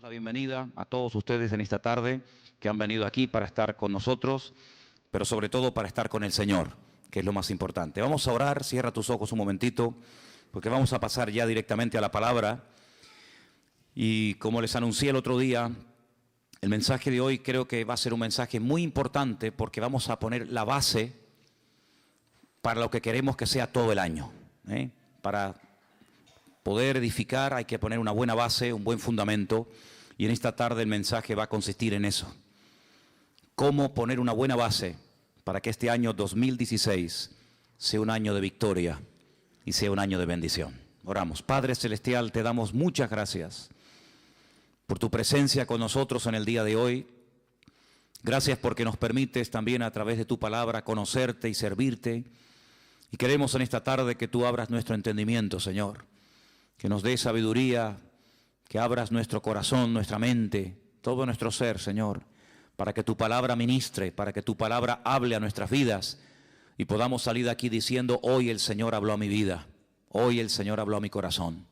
la bienvenida a todos ustedes en esta tarde que han venido aquí para estar con nosotros, pero sobre todo para estar con el Señor, que es lo más importante. Vamos a orar, cierra tus ojos un momentito, porque vamos a pasar ya directamente a la palabra. Y como les anuncié el otro día, el mensaje de hoy creo que va a ser un mensaje muy importante porque vamos a poner la base para lo que queremos que sea todo el año. Para poder edificar hay que poner una buena base, un buen fundamento, y en esta tarde el mensaje va a consistir en eso. Cómo poner una buena base para que este año 2016 sea un año de victoria y sea un año de bendición. Oramos. Padre Celestial, te damos muchas gracias por tu presencia con nosotros en el día de hoy. Gracias porque nos permites también a través de tu palabra conocerte y servirte. Y queremos en esta tarde que tú abras nuestro entendimiento, Señor. Que nos dé sabiduría, que abras nuestro corazón, nuestra mente, todo nuestro ser, Señor, para que tu palabra ministre, para que tu palabra hable a nuestras vidas y podamos salir de aquí diciendo, hoy el Señor habló a mi vida, hoy el Señor habló a mi corazón.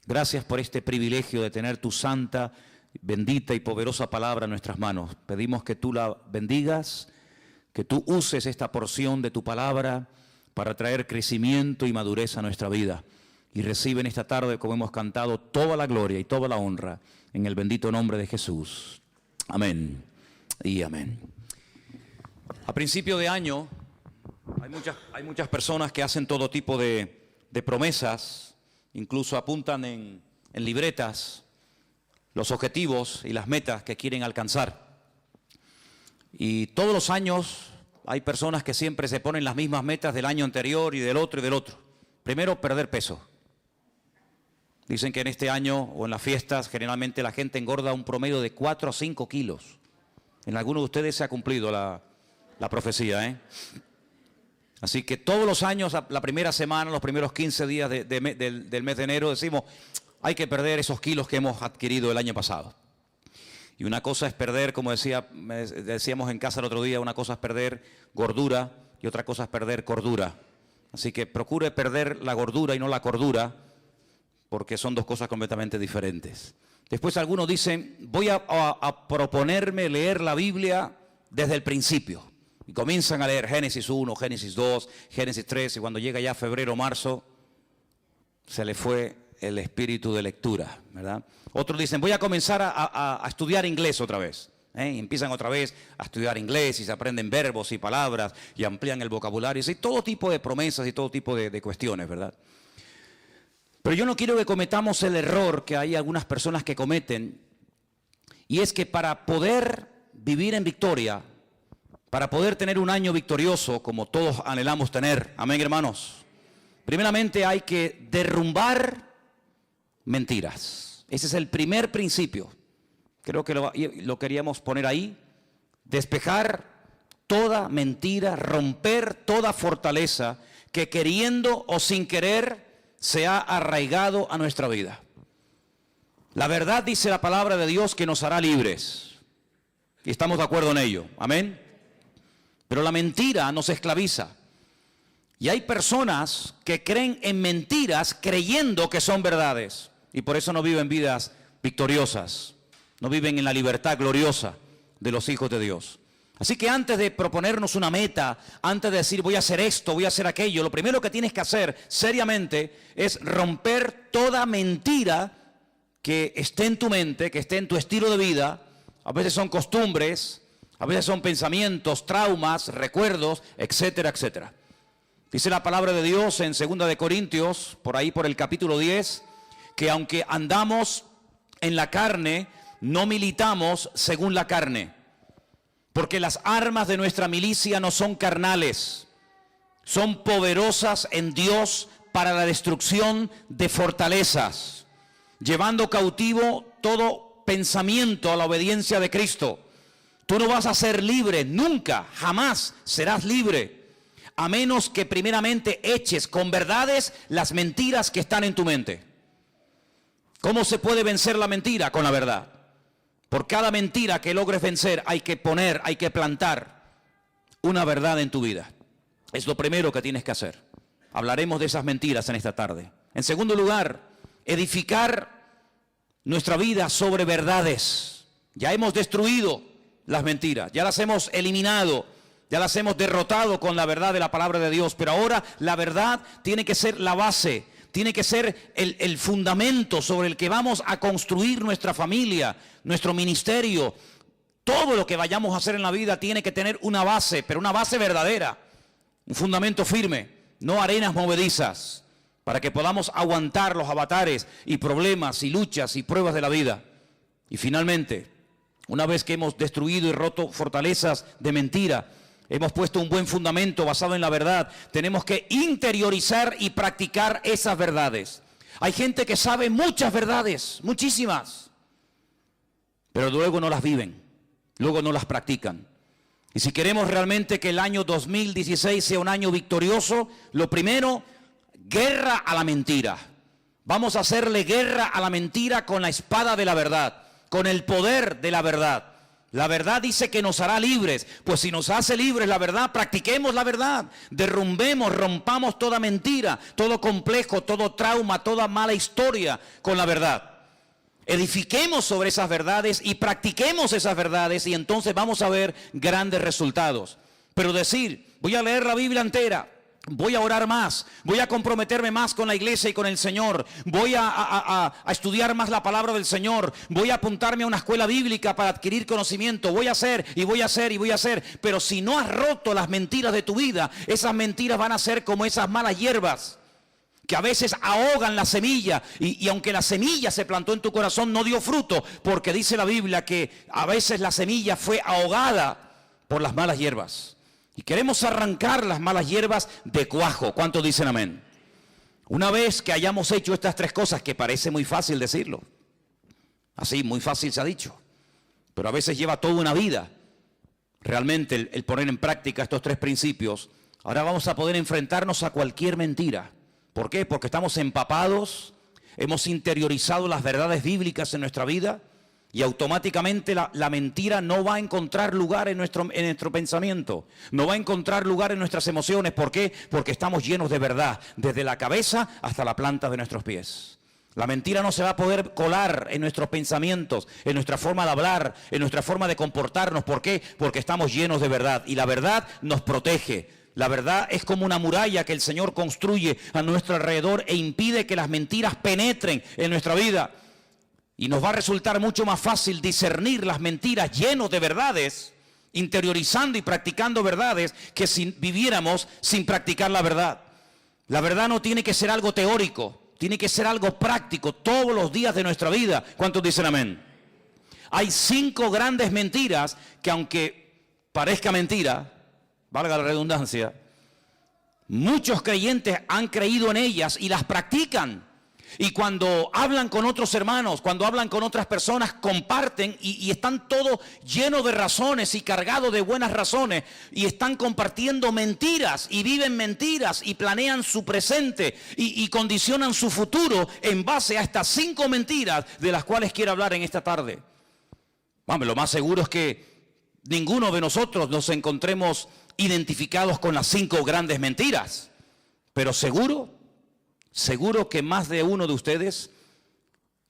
Gracias por este privilegio de tener tu santa, bendita y poderosa palabra en nuestras manos. Pedimos que tú la bendigas, que tú uses esta porción de tu palabra para traer crecimiento y madurez a nuestra vida. Y reciben esta tarde, como hemos cantado, toda la gloria y toda la honra en el bendito nombre de Jesús. Amén y amén. A principio de año hay muchas personas que hacen todo tipo de promesas, incluso apuntan en libretas los objetivos y las metas que quieren alcanzar. Y todos los años hay personas que siempre se ponen las mismas metas del año anterior y del otro y del otro. Primero, perder peso. Dicen que en este año o en las fiestas generalmente la gente engorda un promedio de 4 a 5 kilos. En algunos de ustedes se ha cumplido la profecía, Así que todos los años, la primera semana, los primeros 15 días del mes de enero, decimos, hay que perder esos kilos que hemos adquirido el año pasado. Y una cosa es perder, como decíamos en casa el otro día, una cosa es perder gordura y otra cosa es perder cordura. Así que procure perder la gordura y no la cordura, porque son dos cosas completamente diferentes. Después algunos dicen, voy a proponerme leer la Biblia desde el principio. Y comienzan a leer Génesis 1, Génesis 2, Génesis 3, y cuando llega ya febrero, marzo, se le fue el espíritu de lectura, ¿verdad? Otros dicen, voy a comenzar a estudiar inglés otra vez. Y empiezan otra vez a estudiar inglés y se aprenden verbos y palabras y amplían el vocabulario. Y todo tipo de promesas y todo tipo de cuestiones, ¿verdad? Pero yo no quiero que cometamos el error que hay algunas personas que cometen, y es que para poder vivir en victoria, para poder tener un año victorioso como todos anhelamos tener, amén hermanos, primeramente hay que derrumbar mentiras. Ese es el primer principio. Creo que lo queríamos poner ahí. Despejar toda mentira, romper toda fortaleza que queriendo o sin querer se ha arraigado a nuestra vida. La verdad dice la palabra de Dios que nos hará libres. Y estamos de acuerdo en ello. Amén. Pero la mentira nos esclaviza. Y hay personas que creen en mentiras creyendo que son verdades. Y por eso no viven vidas victoriosas. No viven en la libertad gloriosa de los hijos de Dios. Así que antes de proponernos una meta, antes de decir voy a hacer esto, voy a hacer aquello, lo primero que tienes que hacer seriamente es romper toda mentira que esté en tu mente, que esté en tu estilo de vida. A veces son costumbres, a veces son pensamientos, traumas, recuerdos, etcétera, etcétera. Dice la palabra de Dios en 2 de Corintios, por ahí por el capítulo 10, que aunque andamos en la carne, no militamos según la carne. Porque las armas de nuestra milicia no son carnales, son poderosas en Dios para la destrucción de fortalezas, llevando cautivo todo pensamiento a la obediencia de Cristo. Tú no vas a ser libre, nunca, jamás serás libre, a menos que primeramente eches con verdades las mentiras que están en tu mente. ¿Cómo se puede vencer la mentira? Con la verdad. Por cada mentira que logres vencer hay que plantar una verdad en tu vida. Es lo primero que tienes que hacer. Hablaremos de esas mentiras en esta tarde. En segundo lugar, edificar nuestra vida sobre verdades. Ya hemos destruido las mentiras, ya las hemos eliminado, ya las hemos derrotado con la verdad de la palabra de Dios. Pero ahora la verdad tiene que ser la base, tiene que ser el fundamento sobre el que vamos a construir nuestra familia, nuestro ministerio. Todo lo que vayamos a hacer en la vida tiene que tener una base, pero una base verdadera, un fundamento firme, no arenas movedizas, para que podamos aguantar los avatares y problemas y luchas y pruebas de la vida. Y finalmente, una vez que hemos destruido y roto fortalezas de mentira, hemos puesto un buen fundamento basado en la verdad, tenemos que interiorizar y practicar esas verdades. Hay gente que sabe muchas verdades, muchísimas, pero luego no las viven, luego no las practican. Y si queremos realmente que el año 2016 sea un año victorioso, lo primero, guerra a la mentira. Vamos a hacerle guerra a la mentira con la espada de la verdad, con el poder de la verdad. La verdad dice que nos hará libres. Pues si nos hace libres la verdad, practiquemos la verdad. Derrumbemos, rompamos toda mentira, todo complejo, todo trauma, toda mala historia con la verdad. Edifiquemos sobre esas verdades y practiquemos esas verdades, y entonces vamos a ver grandes resultados. Pero decir, voy a leer la Biblia entera, voy a orar más, voy a comprometerme más con la iglesia y con el Señor, voy a estudiar más la palabra del Señor, voy a apuntarme a una escuela bíblica para adquirir conocimiento, voy a hacer y voy a hacer y voy a hacer. Pero si no has roto las mentiras de tu vida, esas mentiras van a ser como esas malas hierbas que a veces ahogan la semilla, y aunque la semilla se plantó en tu corazón, no dio fruto, porque dice la Biblia que a veces la semilla fue ahogada por las malas hierbas. Y queremos arrancar las malas hierbas de cuajo. ¿Cuántos dicen amén? Una vez que hayamos hecho estas tres cosas, que parece muy fácil decirlo, así muy fácil se ha dicho, pero a veces lleva toda una vida realmente el poner en práctica estos tres principios. Ahora vamos a poder enfrentarnos a cualquier mentira. ¿Por qué? Porque estamos empapados, hemos interiorizado las verdades bíblicas en nuestra vida, y automáticamente la mentira no va a encontrar lugar en nuestro pensamiento, no va a encontrar lugar en nuestras emociones. ¿Por qué? Porque estamos llenos de verdad, desde la cabeza hasta la planta de nuestros pies. La mentira no se va a poder colar en nuestros pensamientos, en nuestra forma de hablar, en nuestra forma de comportarnos. ¿Por qué? Porque estamos llenos de verdad, y la verdad nos protege. La verdad es como una muralla que el Señor construye a nuestro alrededor e impide que las mentiras penetren en nuestra vida. Y nos va a resultar mucho más fácil discernir las mentiras llenos de verdades, interiorizando y practicando verdades, que si viviéramos sin practicar la verdad. La verdad no tiene que ser algo teórico, tiene que ser algo práctico todos los días de nuestra vida. ¿Cuántos dicen amén? Hay 5 grandes mentiras que, aunque parezca mentira, valga la redundancia, muchos creyentes han creído en ellas y las practican. Y cuando hablan con otros hermanos, cuando hablan con otras personas, comparten y están todos llenos de razones y cargados de buenas razones, y están compartiendo mentiras y viven mentiras y planean su presente y condicionan su futuro en base a estas 5 mentiras de las cuales quiero hablar en esta tarde. Bueno, lo más seguro es que ninguno de nosotros nos encontremos identificados con las 5 grandes mentiras, pero seguro que más de uno de ustedes,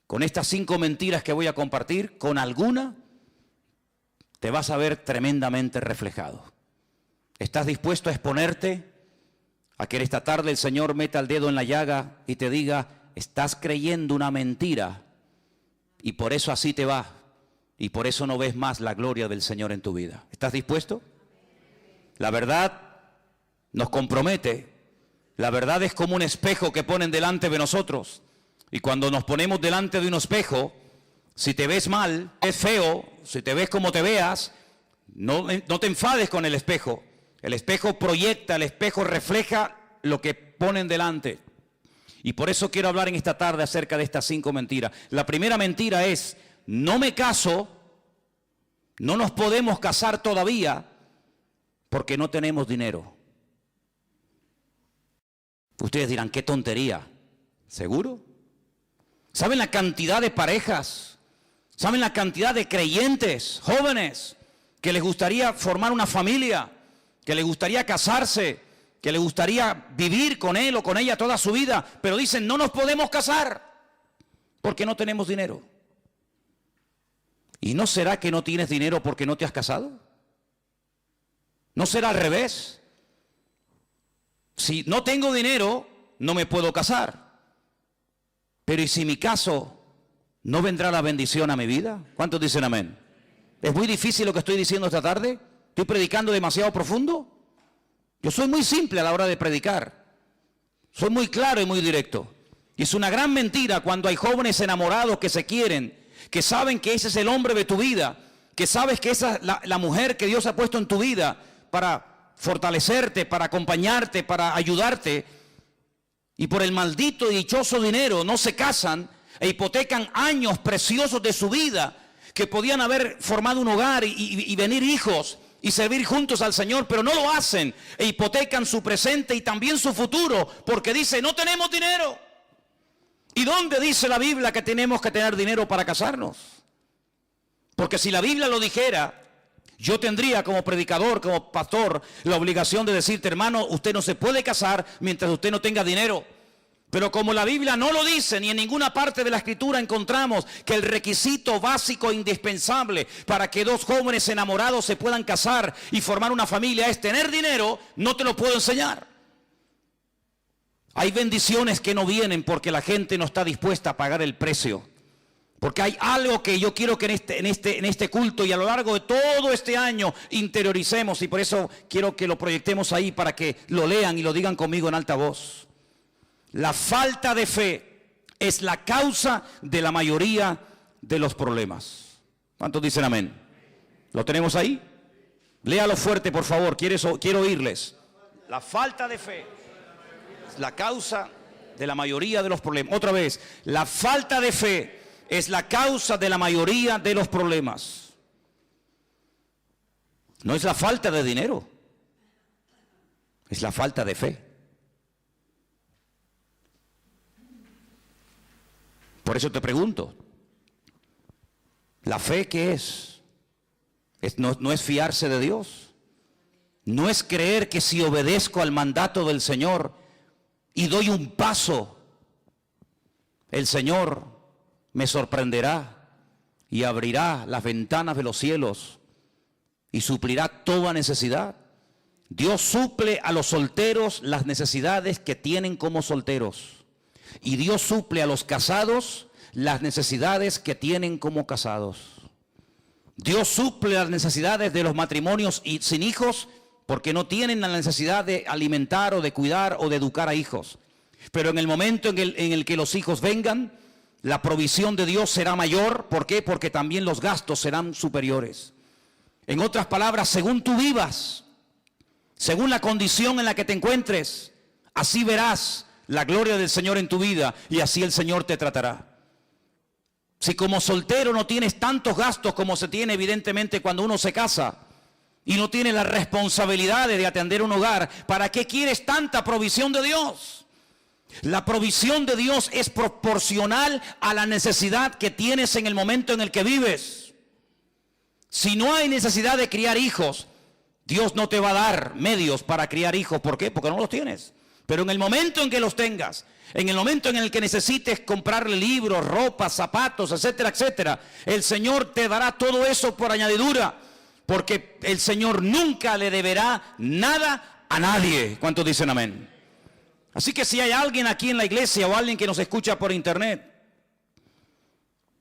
con estas 5 mentiras que voy a compartir, con alguna te vas a ver tremendamente reflejado. ¿Estás dispuesto a exponerte a que esta tarde el Señor meta el dedo en la llaga y te diga, estás creyendo una mentira y por eso así te va, y por eso no ves más la gloria del Señor en tu vida? ¿Estás dispuesto? La verdad nos compromete. La verdad es como un espejo que ponen delante de nosotros. Y cuando nos ponemos delante de un espejo, si te ves mal, es feo, si te ves como te veas, no te enfades con el espejo. El espejo proyecta, el espejo refleja lo que ponen delante. Y por eso quiero hablar en esta tarde acerca de estas 5 mentiras. La primera mentira es, no me caso, no nos podemos casar todavía porque no tenemos dinero. Ustedes dirán, qué tontería. ¿Seguro? ¿Saben la cantidad de parejas? ¿Saben la cantidad de creyentes, jóvenes, que les gustaría formar una familia, que les gustaría casarse, que les gustaría vivir con él o con ella toda su vida, pero dicen, no nos podemos casar porque no tenemos dinero? ¿Y no será que no tienes dinero porque no te has casado? ¿No será al revés? Si no tengo dinero, no me puedo casar. Pero ¿y si me caso, no vendrá la bendición a mi vida? ¿Cuántos dicen amén? ¿Es muy difícil lo que estoy diciendo esta tarde? ¿Estoy predicando demasiado profundo? Yo soy muy simple a la hora de predicar. Soy muy claro y muy directo. Y es una gran mentira cuando hay jóvenes enamorados que se quieren, que saben que ese es el hombre de tu vida, que sabes que esa es la mujer que Dios ha puesto en tu vida para fortalecerte, para acompañarte, para ayudarte, y por el maldito y dichoso dinero no se casan e hipotecan años preciosos de su vida que podían haber formado un hogar y venir hijos y servir juntos al Señor, pero no lo hacen e hipotecan su presente y también su futuro porque dice no tenemos dinero. ¿Y dónde dice la Biblia que tenemos que tener dinero para casarnos? Porque si la Biblia lo dijera, yo tendría como predicador, como pastor, la obligación de decirte, hermano, usted no se puede casar mientras usted no tenga dinero. Pero como la Biblia no lo dice, ni en ninguna parte de la Escritura encontramos que el requisito básico e indispensable para que dos jóvenes enamorados se puedan casar y formar una familia es tener dinero, no te lo puedo enseñar. Hay bendiciones que no vienen porque la gente no está dispuesta a pagar el precio. Porque hay algo que yo quiero que en este culto y a lo largo de todo este año interioricemos, y por eso quiero que lo proyectemos ahí para que lo lean y lo digan conmigo en alta voz. La falta de fe es la causa de la mayoría de los problemas. ¿Cuántos dicen amén? ¿Lo tenemos ahí? Léalo fuerte, por favor, quiero oírles. La falta de fe es la causa de la mayoría de los problemas. Otra vez, la falta de fe es la causa de la mayoría de los problemas. No es la falta de dinero, es la falta de fe. Por eso te pregunto, ¿la fe qué es? No es fiarse de Dios. No es creer que si obedezco al mandato del Señor y doy un paso, el Señor me sorprenderá y abrirá las ventanas de los cielos y suplirá toda necesidad. Dios suple a los solteros las necesidades que tienen como solteros. Y Dios suple a los casados las necesidades que tienen como casados. Dios suple las necesidades de los matrimonios y sin hijos porque no tienen la necesidad de alimentar o de cuidar o de educar a hijos. Pero en el momento en el que los hijos vengan, la provisión de Dios será mayor. ¿Por qué? Porque también los gastos serán superiores. En otras palabras, según tú vivas, según la condición en la que te encuentres, así verás la gloria del Señor en tu vida y así el Señor te tratará. Si como soltero no tienes tantos gastos como se tiene evidentemente cuando uno se casa y no tienes las responsabilidades de atender un hogar, ¿para qué quieres tanta provisión de Dios? La provisión de Dios es proporcional a la necesidad que tienes en el momento en el que vives. Si no hay necesidad de criar hijos, Dios no te va a dar medios para criar hijos. ¿Por qué? Porque no los tienes. Pero en el momento en que los tengas, en el momento en el que necesites comprarle libros, ropa, zapatos, etcétera, etcétera, el Señor te dará todo eso por añadidura, porque el Señor nunca le deberá nada a nadie. ¿Cuántos dicen amén? Así que si hay alguien aquí en la iglesia o alguien que nos escucha por internet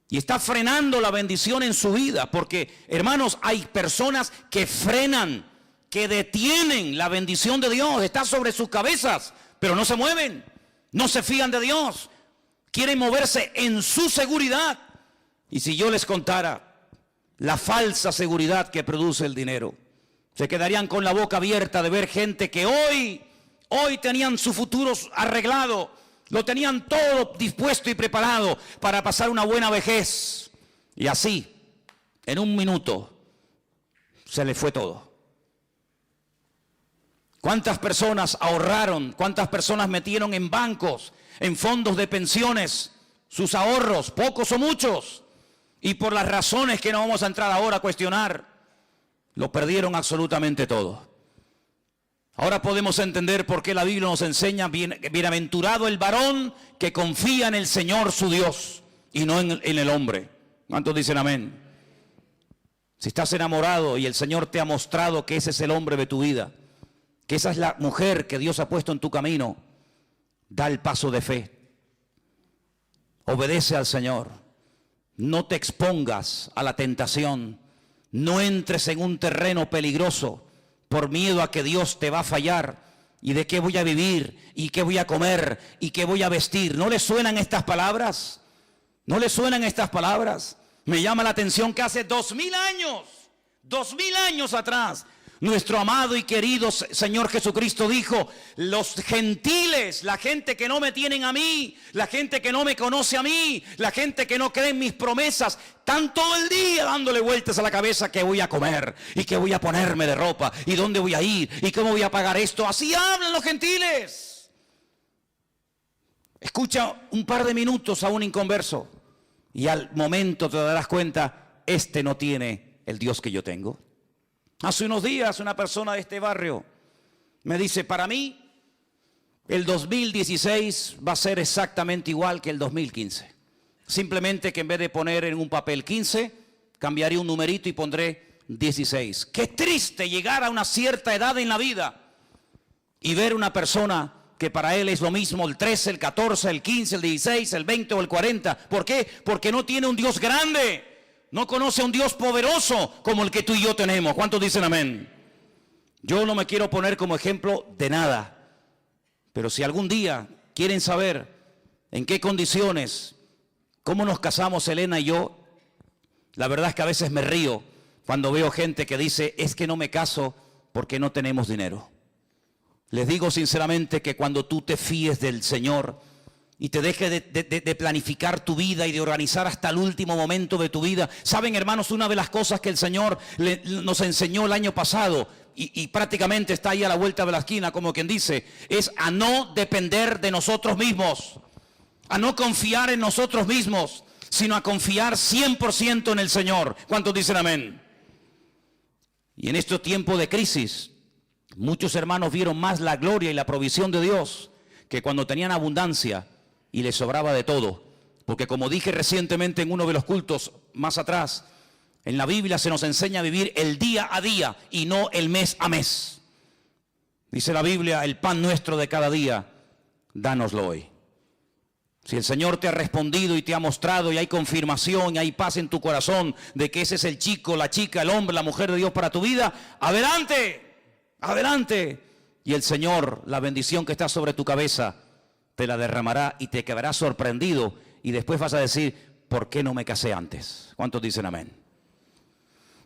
y está frenando la bendición en su vida, porque hermanos, hay personas que frenan, que detienen la bendición de Dios, está sobre sus cabezas, pero no se mueven, no se fían de Dios, quieren moverse en su seguridad. Y si yo les contara la falsa seguridad que produce el dinero, se quedarían con la boca abierta de ver gente que hoy tenían su futuro arreglado, lo tenían todo dispuesto y preparado para pasar una buena vejez, y así, en un minuto, se les fue todo. ¿Cuántas personas ahorraron? ¿Cuántas personas metieron en bancos, en fondos de pensiones, sus ahorros, pocos o muchos? Y por las razones que no vamos a entrar ahora a cuestionar, lo perdieron absolutamente todo. Ahora podemos entender por qué la Biblia nos enseña, bienaventurado el varón que confía en el Señor su Dios y no en el hombre. ¿Cuántos dicen amén? Si estás enamorado y el Señor te ha mostrado que ese es el hombre de tu vida, que esa es la mujer que Dios ha puesto en tu camino, da el paso de fe. Obedece al Señor. No te expongas a la tentación. No entres en un terreno peligroso por miedo a que Dios te va a fallar. ¿Y de qué voy a vivir? ¿Y qué voy a comer? ¿Y qué voy a vestir? ¿No le suenan estas palabras? ¿No le suenan estas palabras? Me llama la atención que hace 2000 años atrás, nuestro amado y querido Señor Jesucristo dijo: los gentiles, la gente que no me tienen a mí, la gente que no me conoce a mí, la gente que no cree en mis promesas, están todo el día dándole vueltas a la cabeza qué voy a comer y qué voy a ponerme de ropa y dónde voy a ir y cómo voy a pagar esto. Así hablan los gentiles. Escucha un par de minutos a un inconverso y al momento te darás cuenta, este no tiene el Dios que yo tengo. Hace unos días una persona de este barrio me dice: para mí el 2016 va a ser exactamente igual que el 2015. Simplemente que en vez de poner en un papel 15, cambiaré un numerito y pondré 16. Qué triste llegar a una cierta edad en la vida y ver una persona que para él es lo mismo el 13, el 14, el 15, el 16, el 20 o el 40. ¿Por qué? Porque no tiene un Dios grande. No conoce a un Dios poderoso como el que tú y yo tenemos. ¿Cuántos dicen amén? Yo no me quiero poner como ejemplo de nada. Pero si algún día quieren saber en qué condiciones, cómo nos casamos Elena y yo, la verdad es que a veces me río cuando veo gente que dice: es que no me caso porque no tenemos dinero. Les digo sinceramente que cuando tú te fíes del Señor y te dejes de planificar tu vida y de organizar hasta el último momento de tu vida. Saben, hermanos, una de las cosas que el Señor nos enseñó el año pasado y prácticamente está ahí a la vuelta de la esquina, como quien dice, es a no depender de nosotros mismos, a no confiar en nosotros mismos, sino a confiar 100% en el Señor. ¿Cuántos dicen amén? Y en estos tiempos de crisis, muchos hermanos vieron más la gloria y la provisión de Dios que cuando tenían abundancia y les sobraba de todo. Porque como dije recientemente en uno de los cultos más atrás, en la Biblia se nos enseña a vivir el día a día y no el mes a mes. Dice la Biblia: el pan nuestro de cada día, dánoslo hoy. Si el Señor te ha respondido y te ha mostrado y hay confirmación y hay paz en tu corazón de que ese es el chico, la chica, el hombre, la mujer de Dios para tu vida, adelante, adelante. Y el Señor, la bendición que está sobre tu cabeza, te la derramará y te quedarás sorprendido y después vas a decir: ¿por qué no me casé antes? ¿Cuántos dicen amén?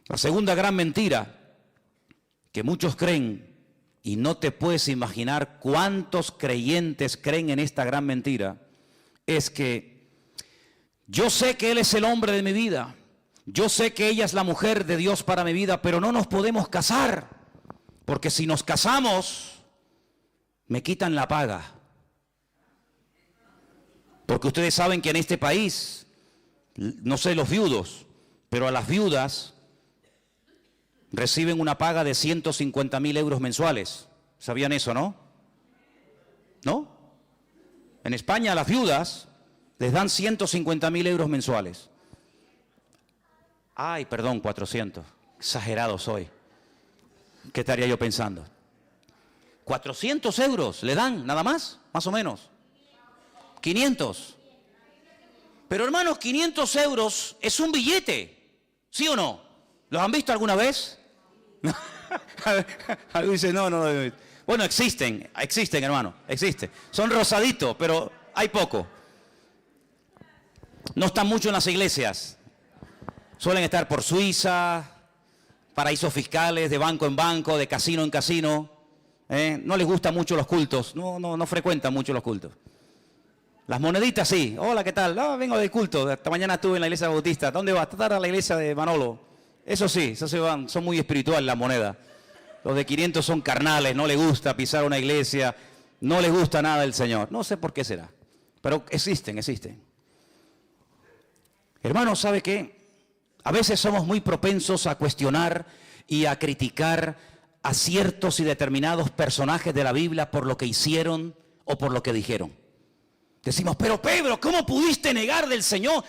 La segunda gran mentira que muchos creen, y no te puedes imaginar cuántos creyentes creen en esta gran mentira, es que yo sé que Él es el hombre de mi vida, yo sé que ella es la mujer de Dios para mi vida, pero no nos podemos casar, porque si nos casamos, me quitan la paga. Porque ustedes saben que en este país, no sé los viudos, pero a las viudas reciben una paga de 150.000 euros mensuales. ¿Sabían eso, no? ¿No? En España a las viudas les dan 150.000 euros mensuales. Ay, perdón, 400. Exagerado soy. ¿Qué estaría yo pensando? 400 euros le dan, nada más o menos. 500. Pero hermanos, 500 euros es un billete, ¿sí o no? ¿Los han visto alguna vez? Algo dice, no. Bueno, existen, hermano, existen. Son rosaditos, pero hay poco. No están mucho en las iglesias. Suelen estar por Suiza, paraísos fiscales, de banco en banco, de casino en casino. No les gustan mucho los cultos, no frecuentan mucho los cultos. Las moneditas sí. Hola, ¿qué tal? Vengo del culto. Esta mañana estuve en la iglesia bautista. ¿Dónde vas? Estar a la iglesia de Manolo. Eso sí, eso se van. Son muy espirituales las monedas. Los de 500 son carnales. No les gusta pisar una iglesia. No les gusta nada del Señor. No sé por qué será. Pero existen. Hermanos, ¿sabe qué? A veces somos muy propensos a cuestionar y a criticar a ciertos y determinados personajes de la Biblia por lo que hicieron o por lo que dijeron. Decimos, pero Pedro, ¿cómo pudiste negar del Señor?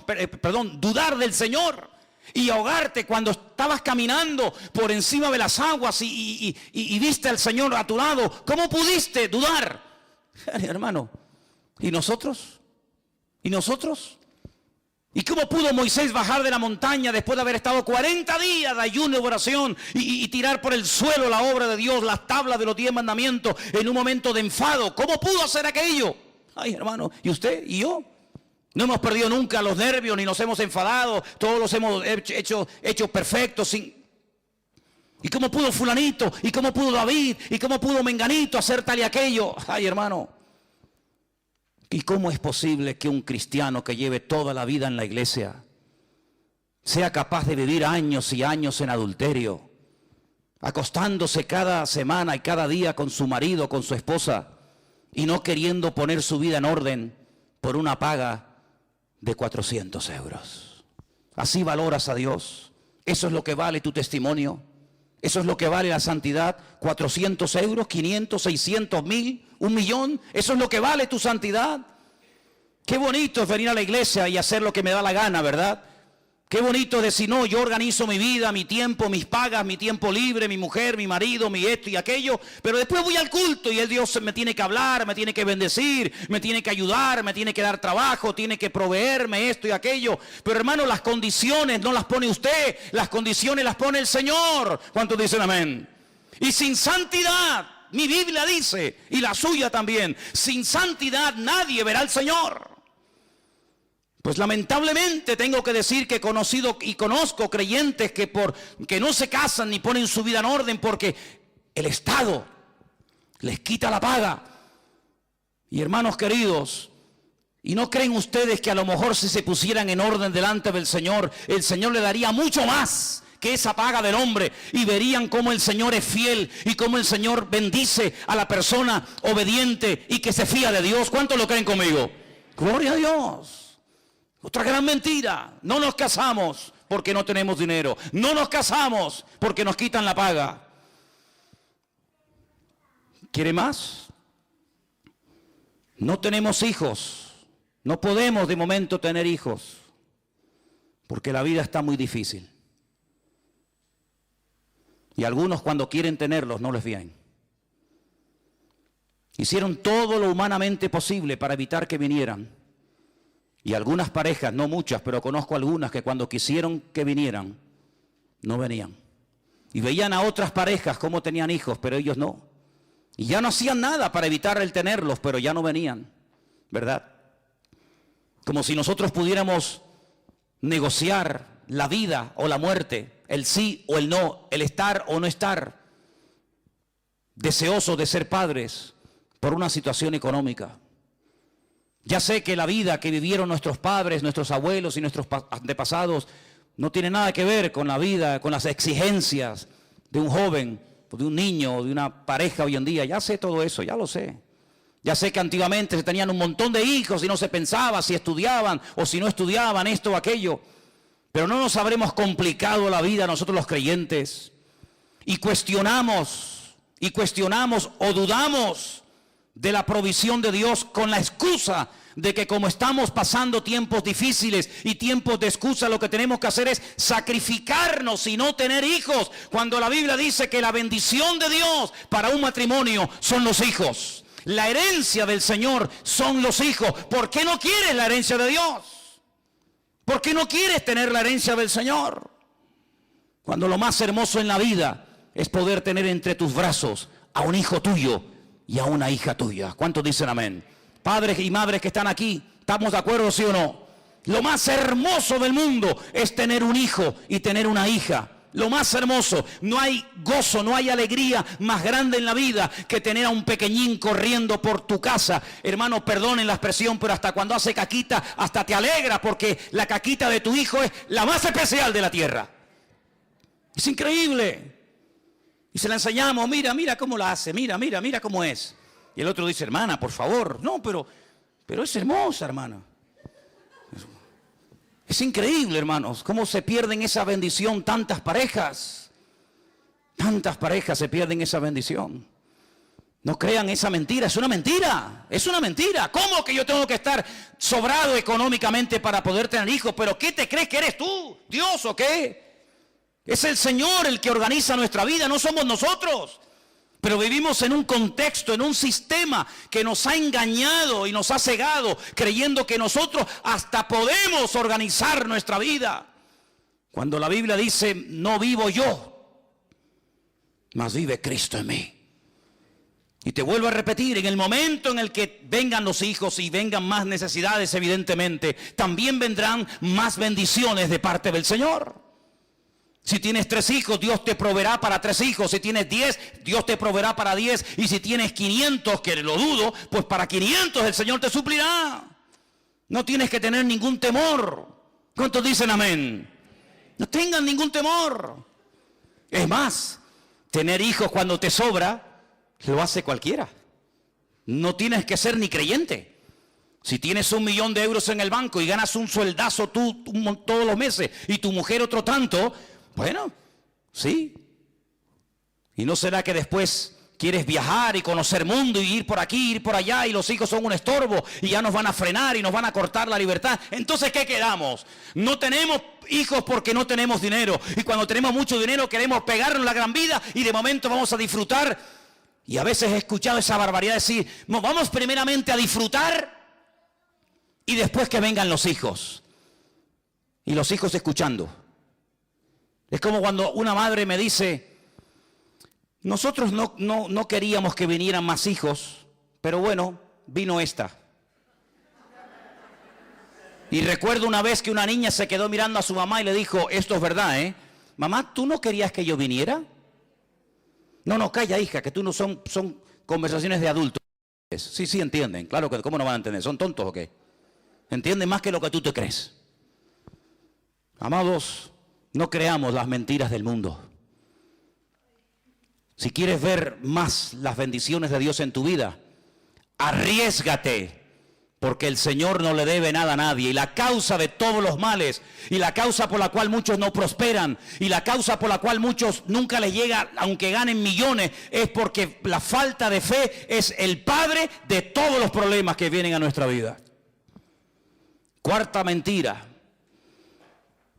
Dudar del Señor. y ahogarte cuando estabas caminando por encima de las aguas y viste al Señor a tu lado. ¿Cómo pudiste dudar? Hermano, ¿y nosotros? ¿Y nosotros? ¿Y cómo pudo Moisés bajar de la montaña después de haber estado 40 días de ayuno y oración y tirar por el suelo la obra de Dios, las tablas de los 10 mandamientos en un momento de enfado? ¿Cómo pudo hacer aquello? Ay, hermano, ¿y usted y yo? No hemos perdido nunca los nervios ni nos hemos enfadado, todos los hemos hecho perfectos. ¿Y cómo pudo fulanito? ¿Y cómo pudo David? ¿Y cómo pudo menganito hacer tal y aquello? Ay, hermano. ¿Y cómo es posible que un cristiano que lleve toda la vida en la iglesia sea capaz de vivir años y años en adulterio, acostándose cada semana y cada día con su marido, con su esposa, y no queriendo poner su vida en orden por una paga de 400 euros? ¿Así valoras a Dios? ¿Eso es lo que vale tu testimonio? ¿Eso es lo que vale la santidad? ¿400 euros? ¿500? ¿600? ¿1000? ¿1 millón? ¿Eso es lo que vale tu santidad? Qué bonito es venir a la iglesia y hacer lo que me da la gana, ¿verdad? Qué bonito es decir, no, yo organizo mi vida, mi tiempo, mis pagas, mi tiempo libre, mi mujer, mi marido, mi esto y aquello, pero después voy al culto y el Dios me tiene que hablar, me tiene que bendecir, me tiene que ayudar, me tiene que dar trabajo, tiene que proveerme esto y aquello. Pero hermano, las condiciones no las pone usted, las condiciones las pone el Señor. ¿Cuántos dicen amén? Y sin santidad, mi Biblia dice, y la suya también, sin santidad nadie verá al Señor. Pues lamentablemente tengo que decir que he conocido y conozco creyentes que no se casan ni ponen su vida en orden porque el Estado les quita la paga. Y hermanos queridos, ¿y no creen ustedes que a lo mejor si se pusieran en orden delante del Señor, el Señor le daría mucho más que esa paga del hombre? Y verían cómo el Señor es fiel y cómo el Señor bendice a la persona obediente y que se fía de Dios. ¿Cuántos lo creen conmigo? Gloria a Dios. Otra gran mentira: no nos casamos porque no tenemos dinero, no nos casamos porque nos quitan la paga. ¿Quiere más? No tenemos hijos, no podemos de momento tener hijos porque la vida está muy difícil. Y algunos cuando quieren tenerlos no les vienen. Hicieron todo lo humanamente posible para evitar que vinieran. Y algunas parejas, no muchas, pero conozco algunas que cuando quisieron que vinieran, no venían. Y veían a otras parejas cómo tenían hijos, pero ellos no. Y ya no hacían nada para evitar el tenerlos, pero ya no venían, ¿verdad? Como si nosotros pudiéramos negociar la vida o la muerte, el sí o el no, el estar o no estar, deseosos de ser padres por una situación económica. Ya sé que la vida que vivieron nuestros padres, nuestros abuelos y nuestros antepasados no tiene nada que ver con la vida, con las exigencias de un joven, de un niño, de una pareja hoy en día. Ya sé todo eso, ya lo sé. Ya sé que antiguamente se tenían un montón de hijos y no se pensaba si estudiaban o si no estudiaban esto o aquello. Pero no nos habremos complicado la vida nosotros los creyentes y cuestionamos o dudamos de la provisión de Dios con la excusa de que como estamos pasando tiempos difíciles y tiempos de excusa, lo que tenemos que hacer es sacrificarnos y no tener hijos, cuando la Biblia dice que la bendición de Dios para un matrimonio son los hijos. La herencia del Señor son los hijos. ¿Por qué no quieres la herencia de Dios? ¿Por qué no quieres tener la herencia del Señor? Cuando lo más hermoso en la vida es poder tener entre tus brazos a un hijo tuyo y a una hija tuya. ¿Cuántos dicen amén? Padres y madres que están aquí, ¿estamos de acuerdo, sí o no? Lo más hermoso del mundo es tener un hijo y tener una hija. Lo más hermoso. No hay gozo, no hay alegría más grande en la vida que tener a un pequeñín corriendo por tu casa. Hermano, perdonen la expresión, pero hasta cuando hace caquita, hasta te alegra, porque la caquita de tu hijo es la más especial de la tierra. Es increíble. Y se la enseñamos, mira cómo la hace, mira cómo es. Y el otro dice, hermana, por favor. No, pero es hermosa, hermana. Es increíble, hermanos, cómo se pierden esa bendición tantas parejas. Tantas parejas se pierden esa bendición. No crean esa mentira, es una mentira, es una mentira. ¿Cómo que yo tengo que estar sobrado económicamente para poder tener hijos? ¿Pero qué te crees que eres tú? ¿Dios o qué? Es el Señor el que organiza nuestra vida, no somos nosotros. Pero vivimos en un contexto, en un sistema que nos ha engañado y nos ha cegado, creyendo que nosotros hasta podemos organizar nuestra vida. Cuando la Biblia dice, no vivo yo, mas vive Cristo en mí. Y te vuelvo a repetir, en el momento en el que vengan los hijos y vengan más necesidades, evidentemente, también vendrán más bendiciones de parte del Señor. Si tienes 3 hijos, Dios te proveerá para 3 hijos. Si tienes 10, Dios te proveerá para 10. Y si tienes 500, que lo dudo, pues para 500 el Señor te suplirá. No tienes que tener ningún temor. ¿Cuántos dicen amén? No tengan ningún temor. Es más, tener hijos cuando te sobra, lo hace cualquiera. No tienes que ser ni creyente. Si tienes 1 millón de euros en el banco y ganas un sueldazo tú todos los meses y tu mujer otro tanto, bueno, sí. ¿Y no será que después quieres viajar y conocer mundo y ir por aquí, ir por allá y los hijos son un estorbo y ya nos van a frenar y nos van a cortar la libertad? Entonces, ¿qué quedamos? No tenemos hijos porque no tenemos dinero. Y cuando tenemos mucho dinero queremos pegarnos la gran vida y de momento vamos a disfrutar. Y a veces he escuchado esa barbaridad de decir, no, vamos primeramente a disfrutar y después que vengan los hijos. Y los hijos escuchando. Es como cuando una madre me dice, nosotros no queríamos que vinieran más hijos, pero bueno, vino esta. Y recuerdo una vez que una niña se quedó mirando a su mamá y le dijo, esto es verdad, ¿eh? Mamá, ¿tú no querías que yo viniera? No, calla, hija, que tú no son conversaciones de adultos. Sí, entienden. Claro que, ¿cómo no van a entender? ¿Son tontos o qué? Entienden más que lo que tú te crees. Amados, no creamos las mentiras del mundo. Si quieres ver más las bendiciones de Dios en tu vida, arriésgate. Porque el Señor no le debe nada a nadie. Y la causa de todos los males, y la causa por la cual muchos no prosperan, y la causa por la cual muchos nunca les llega, aunque ganen millones, es porque la falta de fe es el padre de todos los problemas que vienen a nuestra vida. Cuarta mentira.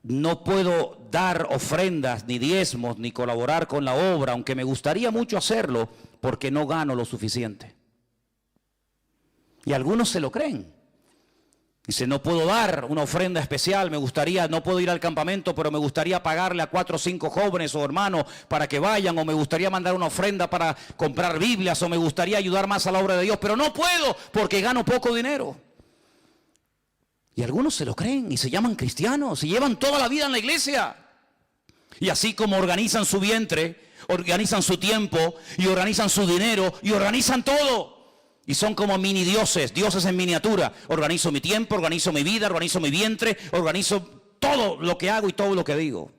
No puedo dar ofrendas, ni diezmos, ni colaborar con la obra, aunque me gustaría mucho hacerlo, porque no gano lo suficiente. Y algunos se lo creen. Dice, no puedo dar una ofrenda especial, no puedo ir al campamento, pero me gustaría pagarle a 4 o 5 jóvenes o hermanos para que vayan, o me gustaría mandar una ofrenda para comprar Biblias, o me gustaría ayudar más a la obra de Dios, pero no puedo porque gano poco dinero. Y algunos se lo creen y se llaman cristianos y llevan toda la vida en la iglesia. Y así como organizan su vientre, organizan su tiempo y organizan su dinero y organizan todo. Y son como mini dioses, dioses en miniatura. Organizo mi tiempo, organizo mi vida, organizo mi vientre, organizo todo lo que hago y todo lo que digo.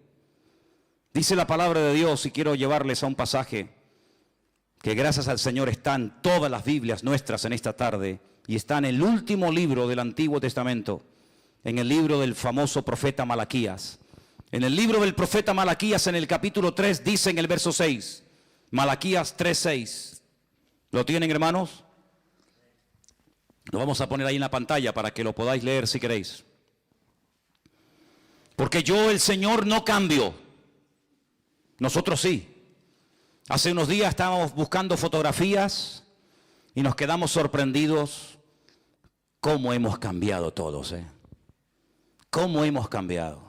Dice la palabra de Dios, y quiero llevarles a un pasaje que gracias al Señor están todas las Biblias nuestras en esta tarde, y está en el último libro del Antiguo Testamento, en el libro del famoso profeta Malaquías. En el libro del profeta Malaquías, en el capítulo 3, dice en el verso 6, Malaquías 3:6. ¿Lo tienen, hermanos? Lo vamos a poner ahí en la pantalla para que lo podáis leer si queréis. Porque yo, el Señor, no cambio. Nosotros sí. Hace unos días estábamos buscando fotografías y nos quedamos sorprendidos cómo hemos cambiado todos, cómo hemos cambiado.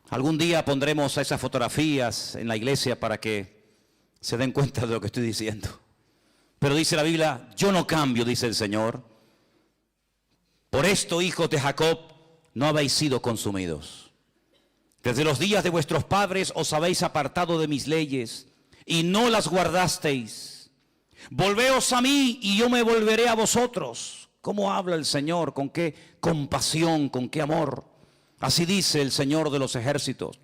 Algún día pondremos esas fotografías en la iglesia para que se den cuenta de lo que estoy diciendo. Pero dice la Biblia, yo no cambio, dice el Señor. Por esto, hijos de Jacob, no habéis sido consumidos. Desde los días de vuestros padres os habéis apartado de mis leyes y no las guardasteis. Volveos a mí y yo me volveré a vosotros. ¿Cómo habla el Señor? ¿Con qué compasión? ¿Con qué amor? Así dice el Señor de los ejércitos.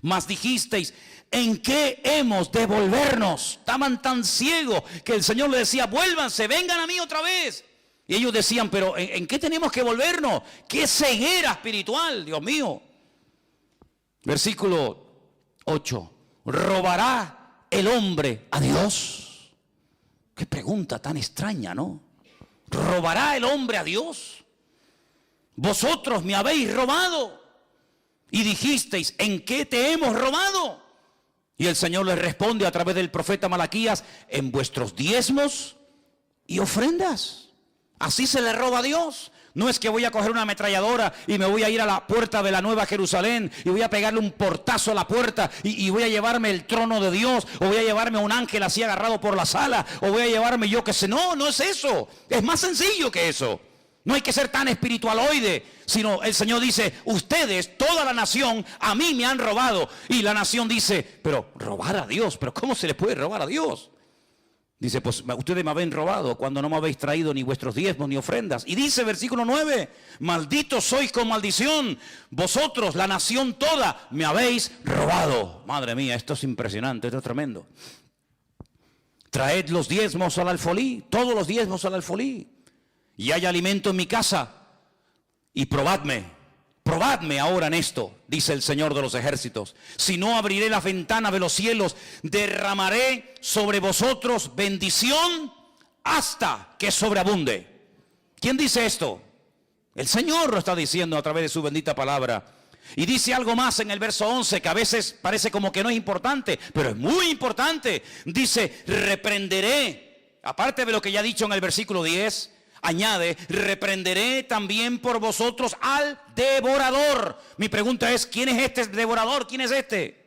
Mas dijisteis, ¿en qué hemos de volvernos? Estaban tan ciegos que el Señor les decía, vuélvanse, vengan a mí otra vez. Y ellos decían, pero ¿en qué tenemos que volvernos? ¡Qué ceguera espiritual, Dios mío! Versículo 8. ¿Robará el hombre a Dios? Qué pregunta tan extraña, ¿no? ¿Robará el hombre a Dios? Vosotros me habéis robado. Y dijisteis, ¿en qué te hemos robado? Y el Señor les responde a través del profeta Malaquías, en vuestros diezmos y ofrendas. Así se le roba a Dios. No es que voy a coger una ametralladora y me voy a ir a la puerta de la Nueva Jerusalén y voy a pegarle un portazo a la puerta y voy a llevarme el trono de Dios, o voy a llevarme a un ángel así agarrado por la sala, o voy a llevarme yo que sé. No, no es eso. Es más sencillo que eso. No hay que ser tan espiritualoide, sino el Señor dice, ustedes, toda la nación, a mí me han robado. Y la nación dice, pero robar a Dios, pero ¿cómo se le puede robar a Dios? Dice, pues ustedes me habéis robado cuando no me habéis traído ni vuestros diezmos ni ofrendas. Y dice versículo 9, malditos sois con maldición, vosotros, la nación toda, me habéis robado. Madre mía, esto es impresionante, esto es tremendo. Traed los diezmos al alfolí, todos los diezmos al alfolí. Y hay alimento en mi casa, y probadme ahora en esto, dice el Señor de los ejércitos. Si no, abriré las ventanas de los cielos, derramaré sobre vosotros bendición hasta que sobreabunde. ¿Quién dice esto? El Señor lo está diciendo a través de su bendita palabra. Y dice algo más en el verso 11, que a veces parece como que no es importante, pero es muy importante. Dice, reprenderé, aparte de lo que ya ha dicho en el versículo 10, añade, reprenderé también por vosotros al devorador. Mi pregunta es, ¿quién es este devorador? ¿Quién es este?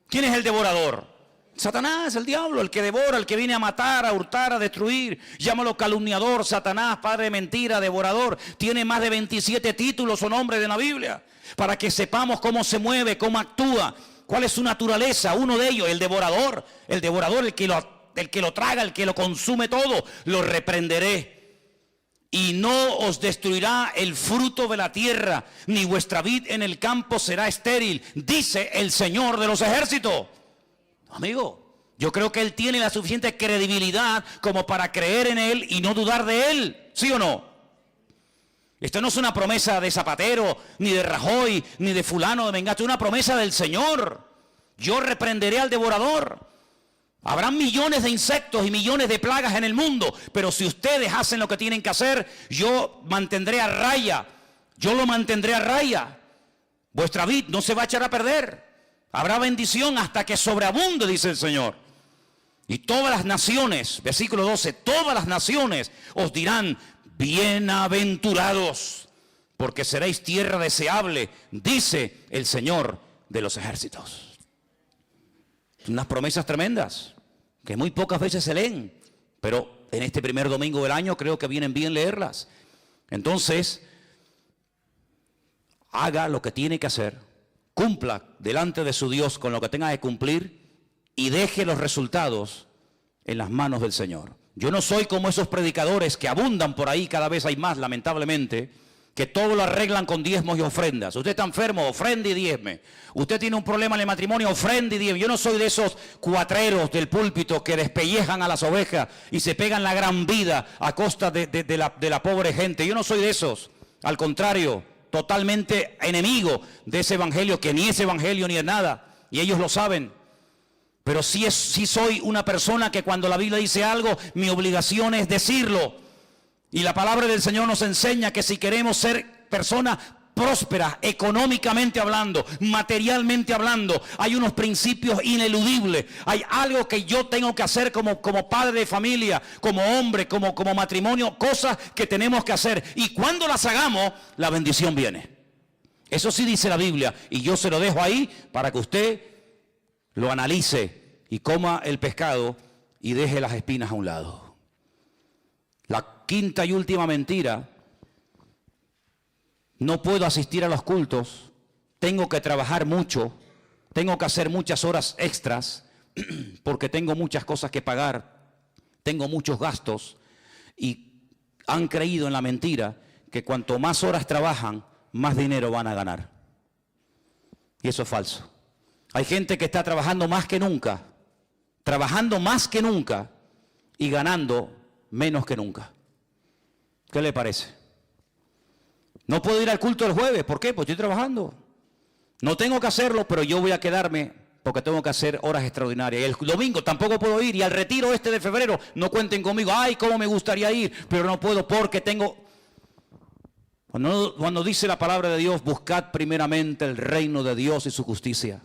¿Quién es el devorador? Satanás, el diablo, el que devora, el que viene a matar, a hurtar, a destruir. Llámalo calumniador, Satanás, padre de mentira, devorador. Tiene más de 27 títulos o nombres de la Biblia, para que sepamos cómo se mueve, cómo actúa, cuál es su naturaleza. Uno de ellos, el devorador, el que lo traga, el que lo consume todo. Lo reprenderé. Y no os destruirá el fruto de la tierra, ni vuestra vid en el campo será estéril, dice el Señor de los ejércitos. Amigo, yo creo que Él tiene la suficiente credibilidad como para creer en Él y no dudar de Él, ¿sí o no? Esto no es una promesa de Zapatero, ni de Rajoy, ni de fulano de Mengano, es una promesa del Señor. Yo reprenderé al devorador. Habrán millones de insectos y millones de plagas en el mundo, pero si ustedes hacen lo que tienen que hacer, yo mantendré a raya, yo lo mantendré a raya. Vuestra vid no se va a echar a perder. Habrá bendición hasta que sobreabunde, dice el Señor. Y todas las naciones, versículo 12, todas las naciones os dirán, bienaventurados, porque seréis tierra deseable, dice el Señor de los ejércitos. Unas promesas tremendas que muy pocas veces se leen, pero en este primer domingo del año creo que vienen bien leerlas. Entonces, haga lo que tiene que hacer, cumpla delante de su Dios con lo que tenga que cumplir y deje los resultados en las manos del Señor. Yo no soy como esos predicadores que abundan por ahí, cada vez hay más, lamentablemente, que todo lo arreglan con diezmos y ofrendas. Usted está enfermo, ofrende y diezme. Usted tiene un problema en el matrimonio, ofrende y diezme. Yo no soy de esos cuatreros del púlpito que despellejan a las ovejas y se pegan la gran vida a costa de la pobre gente. Yo no soy de esos. Al contrario, totalmente enemigo de ese evangelio, que ni es evangelio ni es nada. Y ellos lo saben. Pero sí soy una persona que cuando la Biblia dice algo, mi obligación es decirlo. Y la palabra del Señor nos enseña que si queremos ser personas prósperas, económicamente hablando, materialmente hablando, hay unos principios ineludibles. Hay algo que yo tengo que hacer como padre de familia, como hombre, como matrimonio, cosas que tenemos que hacer. Y cuando las hagamos, la bendición viene. Eso sí dice la Biblia. Y yo se lo dejo ahí para que usted lo analice y coma el pescado y deje las espinas a un lado. La quinta y última mentira: no puedo asistir a los cultos, tengo que trabajar mucho, tengo que hacer muchas horas extras porque tengo muchas cosas que pagar, tengo muchos gastos, y han creído en la mentira que cuanto más horas trabajan, más dinero van a ganar. Y eso es falso. Hay gente que está trabajando más que nunca y ganando menos que nunca. ¿Qué le parece? No puedo ir al culto el jueves. ¿Por qué? Pues estoy trabajando. No tengo que hacerlo, pero yo voy a quedarme porque tengo que hacer horas extraordinarias. Y el domingo tampoco puedo ir. Y al retiro de febrero, no cuenten conmigo. Ay, cómo me gustaría ir, pero no puedo porque tengo... Cuando dice la palabra de Dios, buscad primeramente el reino de Dios y su justicia.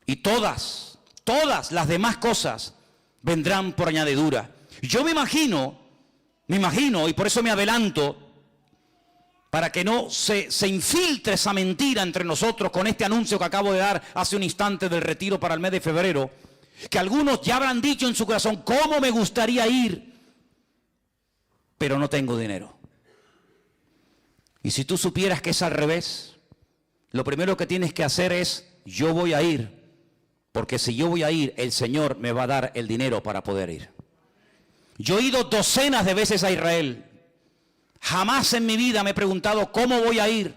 Y todas las demás cosas vendrán por añadidura. Yo me imagino, y por eso me adelanto, para que no se infiltre esa mentira entre nosotros con este anuncio que acabo de dar hace un instante del retiro para el mes de febrero, que algunos ya habrán dicho en su corazón, ¿cómo me gustaría ir? Pero no tengo dinero. Y si tú supieras que es al revés, lo primero que tienes que hacer es, yo voy a ir, porque si yo voy a ir, el Señor me va a dar el dinero para poder ir. Yo he ido docenas de veces a Israel. Jamás en mi vida me he preguntado cómo voy a ir.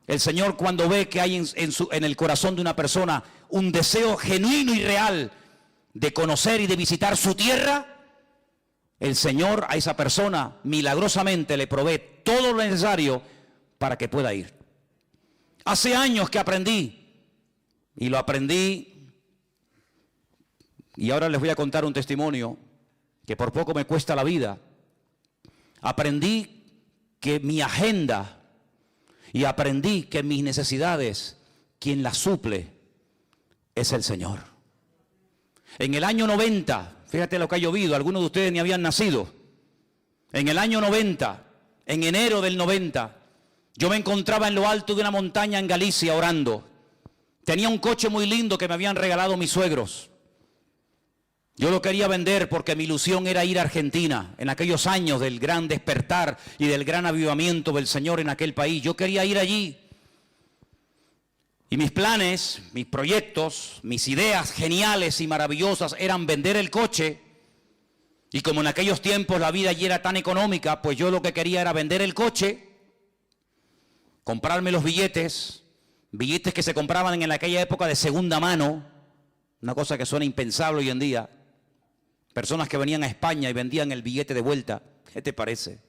El Señor, cuando ve que hay en el corazón de una persona un deseo genuino y real de conocer y de visitar su tierra, el Señor a esa persona milagrosamente le provee todo lo necesario para que pueda ir. Hace años que aprendí, y lo aprendí, y ahora les voy a contar un testimonio que por poco me cuesta la vida. Aprendí que mi agenda y aprendí que mis necesidades, quien las suple es el Señor. En el año 90, fíjate lo que ha llovido, algunos de ustedes ni habían nacido. En el año 90, en enero del 90, yo me encontraba en lo alto de una montaña en Galicia orando. Tenía un coche muy lindo que me habían regalado mis suegros. Yo lo quería vender porque mi ilusión era ir a Argentina, en aquellos años del gran despertar y del gran avivamiento del Señor en aquel país. Yo quería ir allí. Y mis planes, mis proyectos, mis ideas geniales y maravillosas eran vender el coche. Y como en aquellos tiempos la vida allí era tan económica, pues yo lo que quería era vender el coche, comprarme los billetes que se compraban en aquella época de segunda mano, una cosa que suena impensable hoy en día. Personas que venían a España y vendían el billete de vuelta. ¿Qué te parece?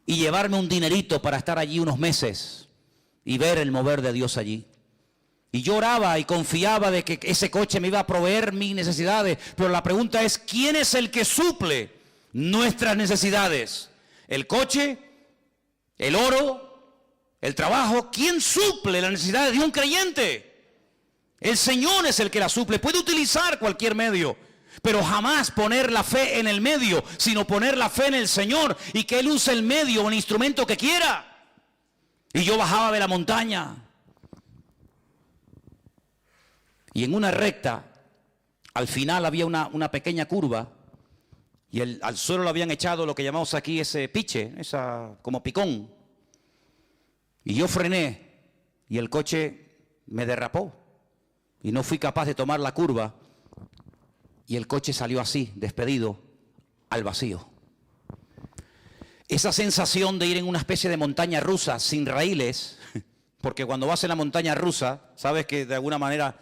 Y llevarme un dinerito para estar allí unos meses y ver el mover de Dios allí. Y yo oraba y confiaba de que ese coche me iba a proveer mis necesidades. Pero la pregunta es, ¿quién es el que suple nuestras necesidades? ¿El coche? ¿El oro? ¿El trabajo? ¿Quién suple las necesidades de un creyente? El Señor es el que la suple. Puede utilizar cualquier medio, pero jamás poner la fe en el medio, sino poner la fe en el Señor y que Él use el medio o el instrumento que quiera. Y yo bajaba de la montaña y en una recta, al final había una pequeña curva y al suelo le habían echado lo que llamamos aquí ese piche, como picón. Y yo frené y el coche me derrapó y no fui capaz de tomar la curva. Y el coche salió así, despedido, al vacío. Esa sensación de ir en una especie de montaña rusa sin raíles, porque cuando vas en la montaña rusa, sabes que de alguna manera,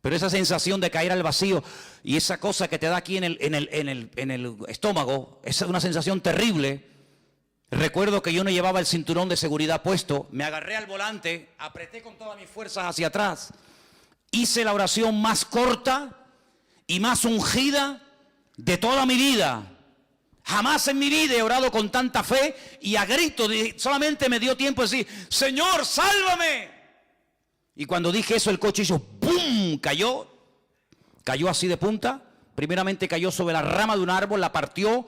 pero esa sensación de caer al vacío y esa cosa que te da aquí en el estómago, esa es una sensación terrible. Recuerdo que yo no llevaba el cinturón de seguridad puesto, me agarré al volante, apreté con todas mis fuerzas hacia atrás, hice la oración más corta y más ungida de toda mi vida. Jamás en mi vida he orado con tanta fe y a grito, solamente me dio tiempo de decir, Señor, sálvame. Y cuando dije eso, el coche hizo ¡pum! Cayó así de punta. Primeramente cayó sobre la rama de un árbol, la partió.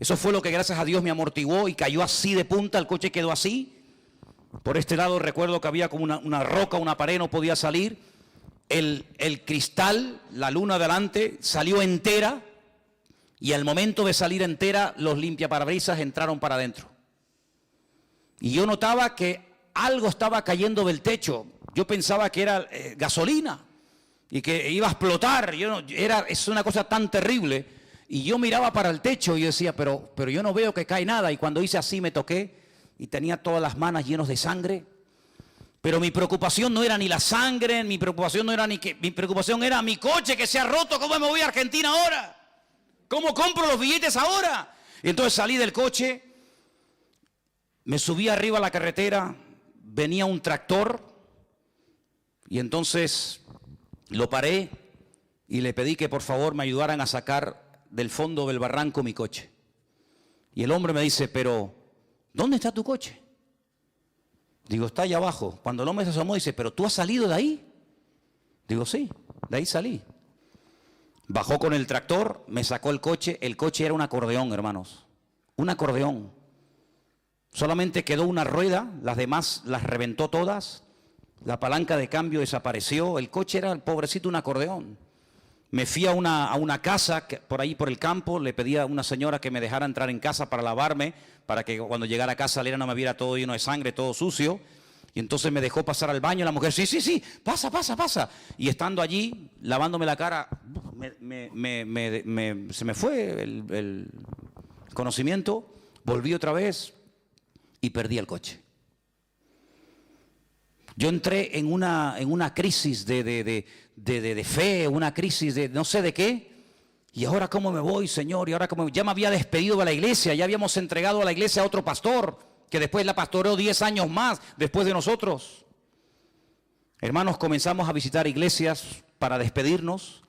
Eso fue lo que gracias a Dios me amortiguó y cayó así de punta, el coche quedó así. Por este lado recuerdo que había como una roca, una pared, no podía salir. El cristal, la luna delante, salió entera y al momento de salir entera los limpiaparabrisas entraron para adentro. Y yo notaba que algo estaba cayendo del techo. Yo pensaba que era gasolina y que iba a explotar. Es una cosa tan terrible. Y yo miraba para el techo y yo decía, pero yo no veo que cae nada. Y cuando hice así me toqué y tenía todas las manos llenas de sangre. Pero mi preocupación no era ni la sangre, mi preocupación era mi coche que se ha roto. ¿Cómo me voy a Argentina ahora? ¿Cómo compro los billetes ahora? Y entonces salí del coche, me subí arriba a la carretera, venía un tractor Y entonces lo paré y le pedí que por favor me ayudaran a sacar del fondo del barranco mi coche. Y el hombre me dice, pero ¿dónde está tu coche? Digo, está allá abajo. Cuando el hombre se asomó, dice, ¿pero tú has salido de ahí? Digo, sí, de ahí salí. Bajó con el tractor, me sacó el coche era un acordeón, hermanos. Un acordeón. Solamente quedó una rueda, las demás las reventó todas. La palanca de cambio desapareció. El coche era, el pobrecito, un acordeón. Me fui a una casa por ahí por el campo, le pedí a una señora que me dejara entrar en casa para lavarme, para que cuando llegara a casa Elena no me viera todo lleno de sangre, todo sucio. Y entonces me dejó pasar al baño la mujer, sí, pasa. Y estando allí, lavándome la cara, se me fue el conocimiento, volví otra vez y perdí el coche. Yo entré en una crisis de fe, una crisis de no sé de qué. Y ahora cómo me voy, Señor, y ahora cómo ya me había despedido de la iglesia, ya habíamos entregado a la iglesia a otro pastor, que después la pastoreó 10 años más después de nosotros. Hermanos, comenzamos a visitar iglesias para despedirnos,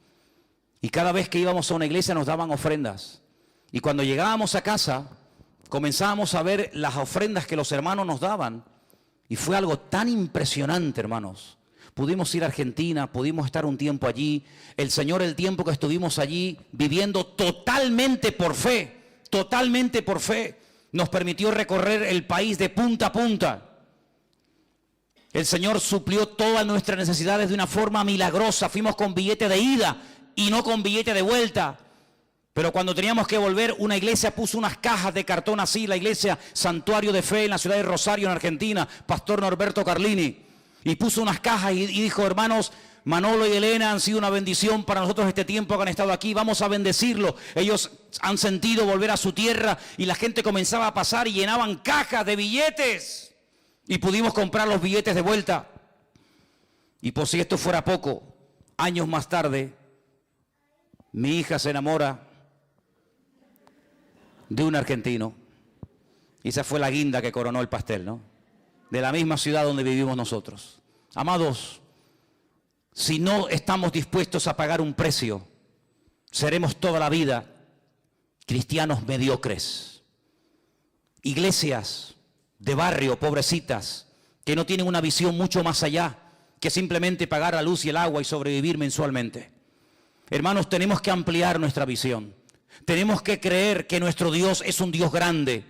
y cada vez que íbamos a una iglesia nos daban ofrendas. Y cuando llegábamos a casa, comenzábamos a ver las ofrendas que los hermanos nos daban, y fue algo tan impresionante, hermanos. Pudimos ir a Argentina, pudimos estar un tiempo allí. El Señor, el tiempo que estuvimos allí, viviendo totalmente por fe, nos permitió recorrer el país de punta a punta. El Señor suplió todas nuestras necesidades de una forma milagrosa. Fuimos con billete de ida y no con billete de vuelta. Pero cuando teníamos que volver, una iglesia puso unas cajas de cartón así, la iglesia Santuario de Fe en la ciudad de Rosario, en Argentina, Pastor Norberto Carlini. Y puso unas cajas y dijo, hermanos, Manolo y Elena han sido una bendición para nosotros este tiempo que han estado aquí, vamos a bendecirlo. Ellos han sentido volver a su tierra y la gente comenzaba a pasar y llenaban cajas de billetes. Y pudimos comprar los billetes de vuelta. Y por si esto fuera poco, años más tarde, mi hija se enamora de un argentino. Y esa fue la guinda que coronó el pastel, ¿no? De la misma ciudad donde vivimos nosotros. Amados, si no estamos dispuestos a pagar un precio, seremos toda la vida cristianos mediocres. Iglesias de barrio, pobrecitas, que no tienen una visión mucho más allá que simplemente pagar la luz y el agua y sobrevivir mensualmente. Hermanos, tenemos que ampliar nuestra visión. Tenemos que creer que nuestro Dios es un Dios grande,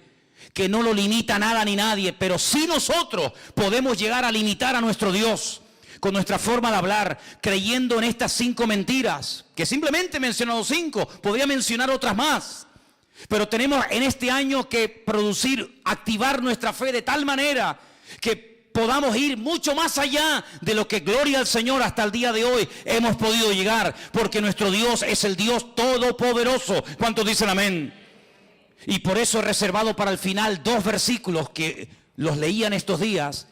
que no lo limita nada ni nadie, pero sí nosotros podemos llegar a limitar a nuestro Dios con nuestra forma de hablar, creyendo en estas 5 mentiras, que simplemente he mencionado 5, podría mencionar otras más. Pero tenemos en este año que activar nuestra fe de tal manera que podamos ir mucho más allá de lo que, gloria al Señor, hasta el día de hoy hemos podido llegar, porque nuestro Dios es el Dios todopoderoso. ¿Cuántos dicen amén? Y por eso he reservado para el final 2 versículos que los leí en estos días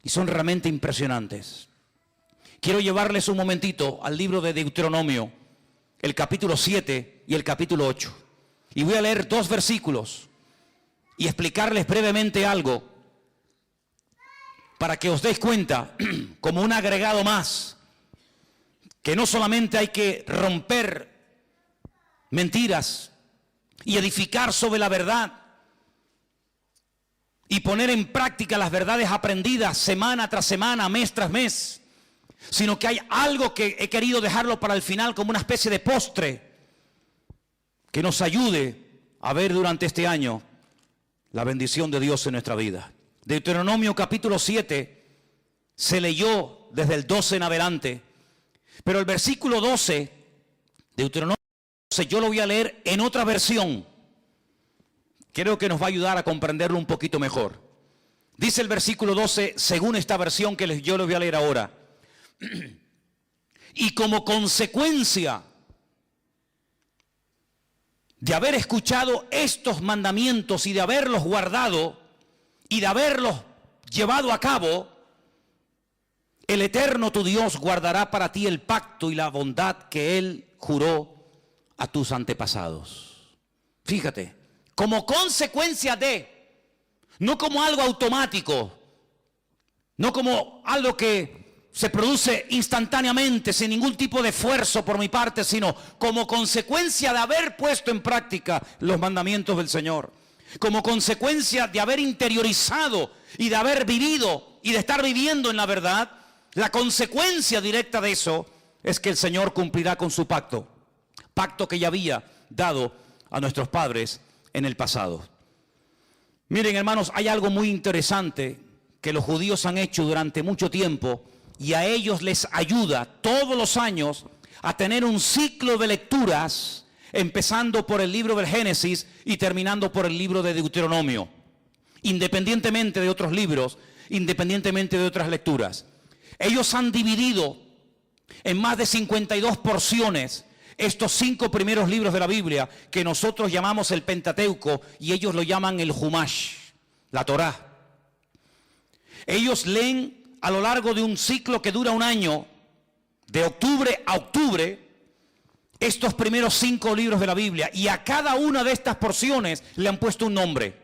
y son realmente impresionantes. Quiero llevarles un momentito al libro de Deuteronomio, el capítulo 7 y el capítulo 8. Y voy a leer 2 versículos y explicarles brevemente algo para que os deis cuenta, como un agregado más, que no solamente hay que romper mentiras y edificar sobre la verdad y poner en práctica las verdades aprendidas semana tras semana, mes tras mes, sino que hay algo que he querido dejarlo para el final como una especie de postre que nos ayude a ver durante este año la bendición de Dios en nuestra vida. Deuteronomio capítulo 7 se leyó desde el 12 en adelante, pero el versículo 12, Deuteronomio, yo lo voy a leer en otra versión. Creo que nos va a ayudar a comprenderlo un poquito mejor. Dice el versículo 12, según esta versión que yo les voy a leer ahora. Y como consecuencia de haber escuchado estos mandamientos y de haberlos guardado y de haberlos llevado a cabo, el Eterno tu Dios guardará para ti el pacto y la bondad que Él juró a tus antepasados. Fíjate, como consecuencia de, no como algo automático, no como algo que se produce instantáneamente, sin ningún tipo de esfuerzo por mi parte, sino como consecuencia de haber puesto en práctica los mandamientos del Señor, como consecuencia de haber interiorizado y de haber vivido y de estar viviendo en la verdad. La consecuencia directa de eso es que el Señor cumplirá con su pacto, pacto que ya había dado a nuestros padres en el pasado. Miren, hermanos, hay algo muy interesante que los judíos han hecho durante mucho tiempo, y a ellos les ayuda todos los años a tener un ciclo de lecturas, empezando por el libro del Génesis y terminando por el libro de Deuteronomio, independientemente de otros libros, independientemente de otras lecturas. Ellos han dividido en más de 52 porciones estos 5 primeros libros de la Biblia, que nosotros llamamos el Pentateuco y ellos lo llaman el Humash, la Torá. Ellos leen a lo largo de un ciclo que dura un año, de octubre a octubre, estos primeros 5 libros de la Biblia, y a cada una de estas porciones le han puesto un nombre.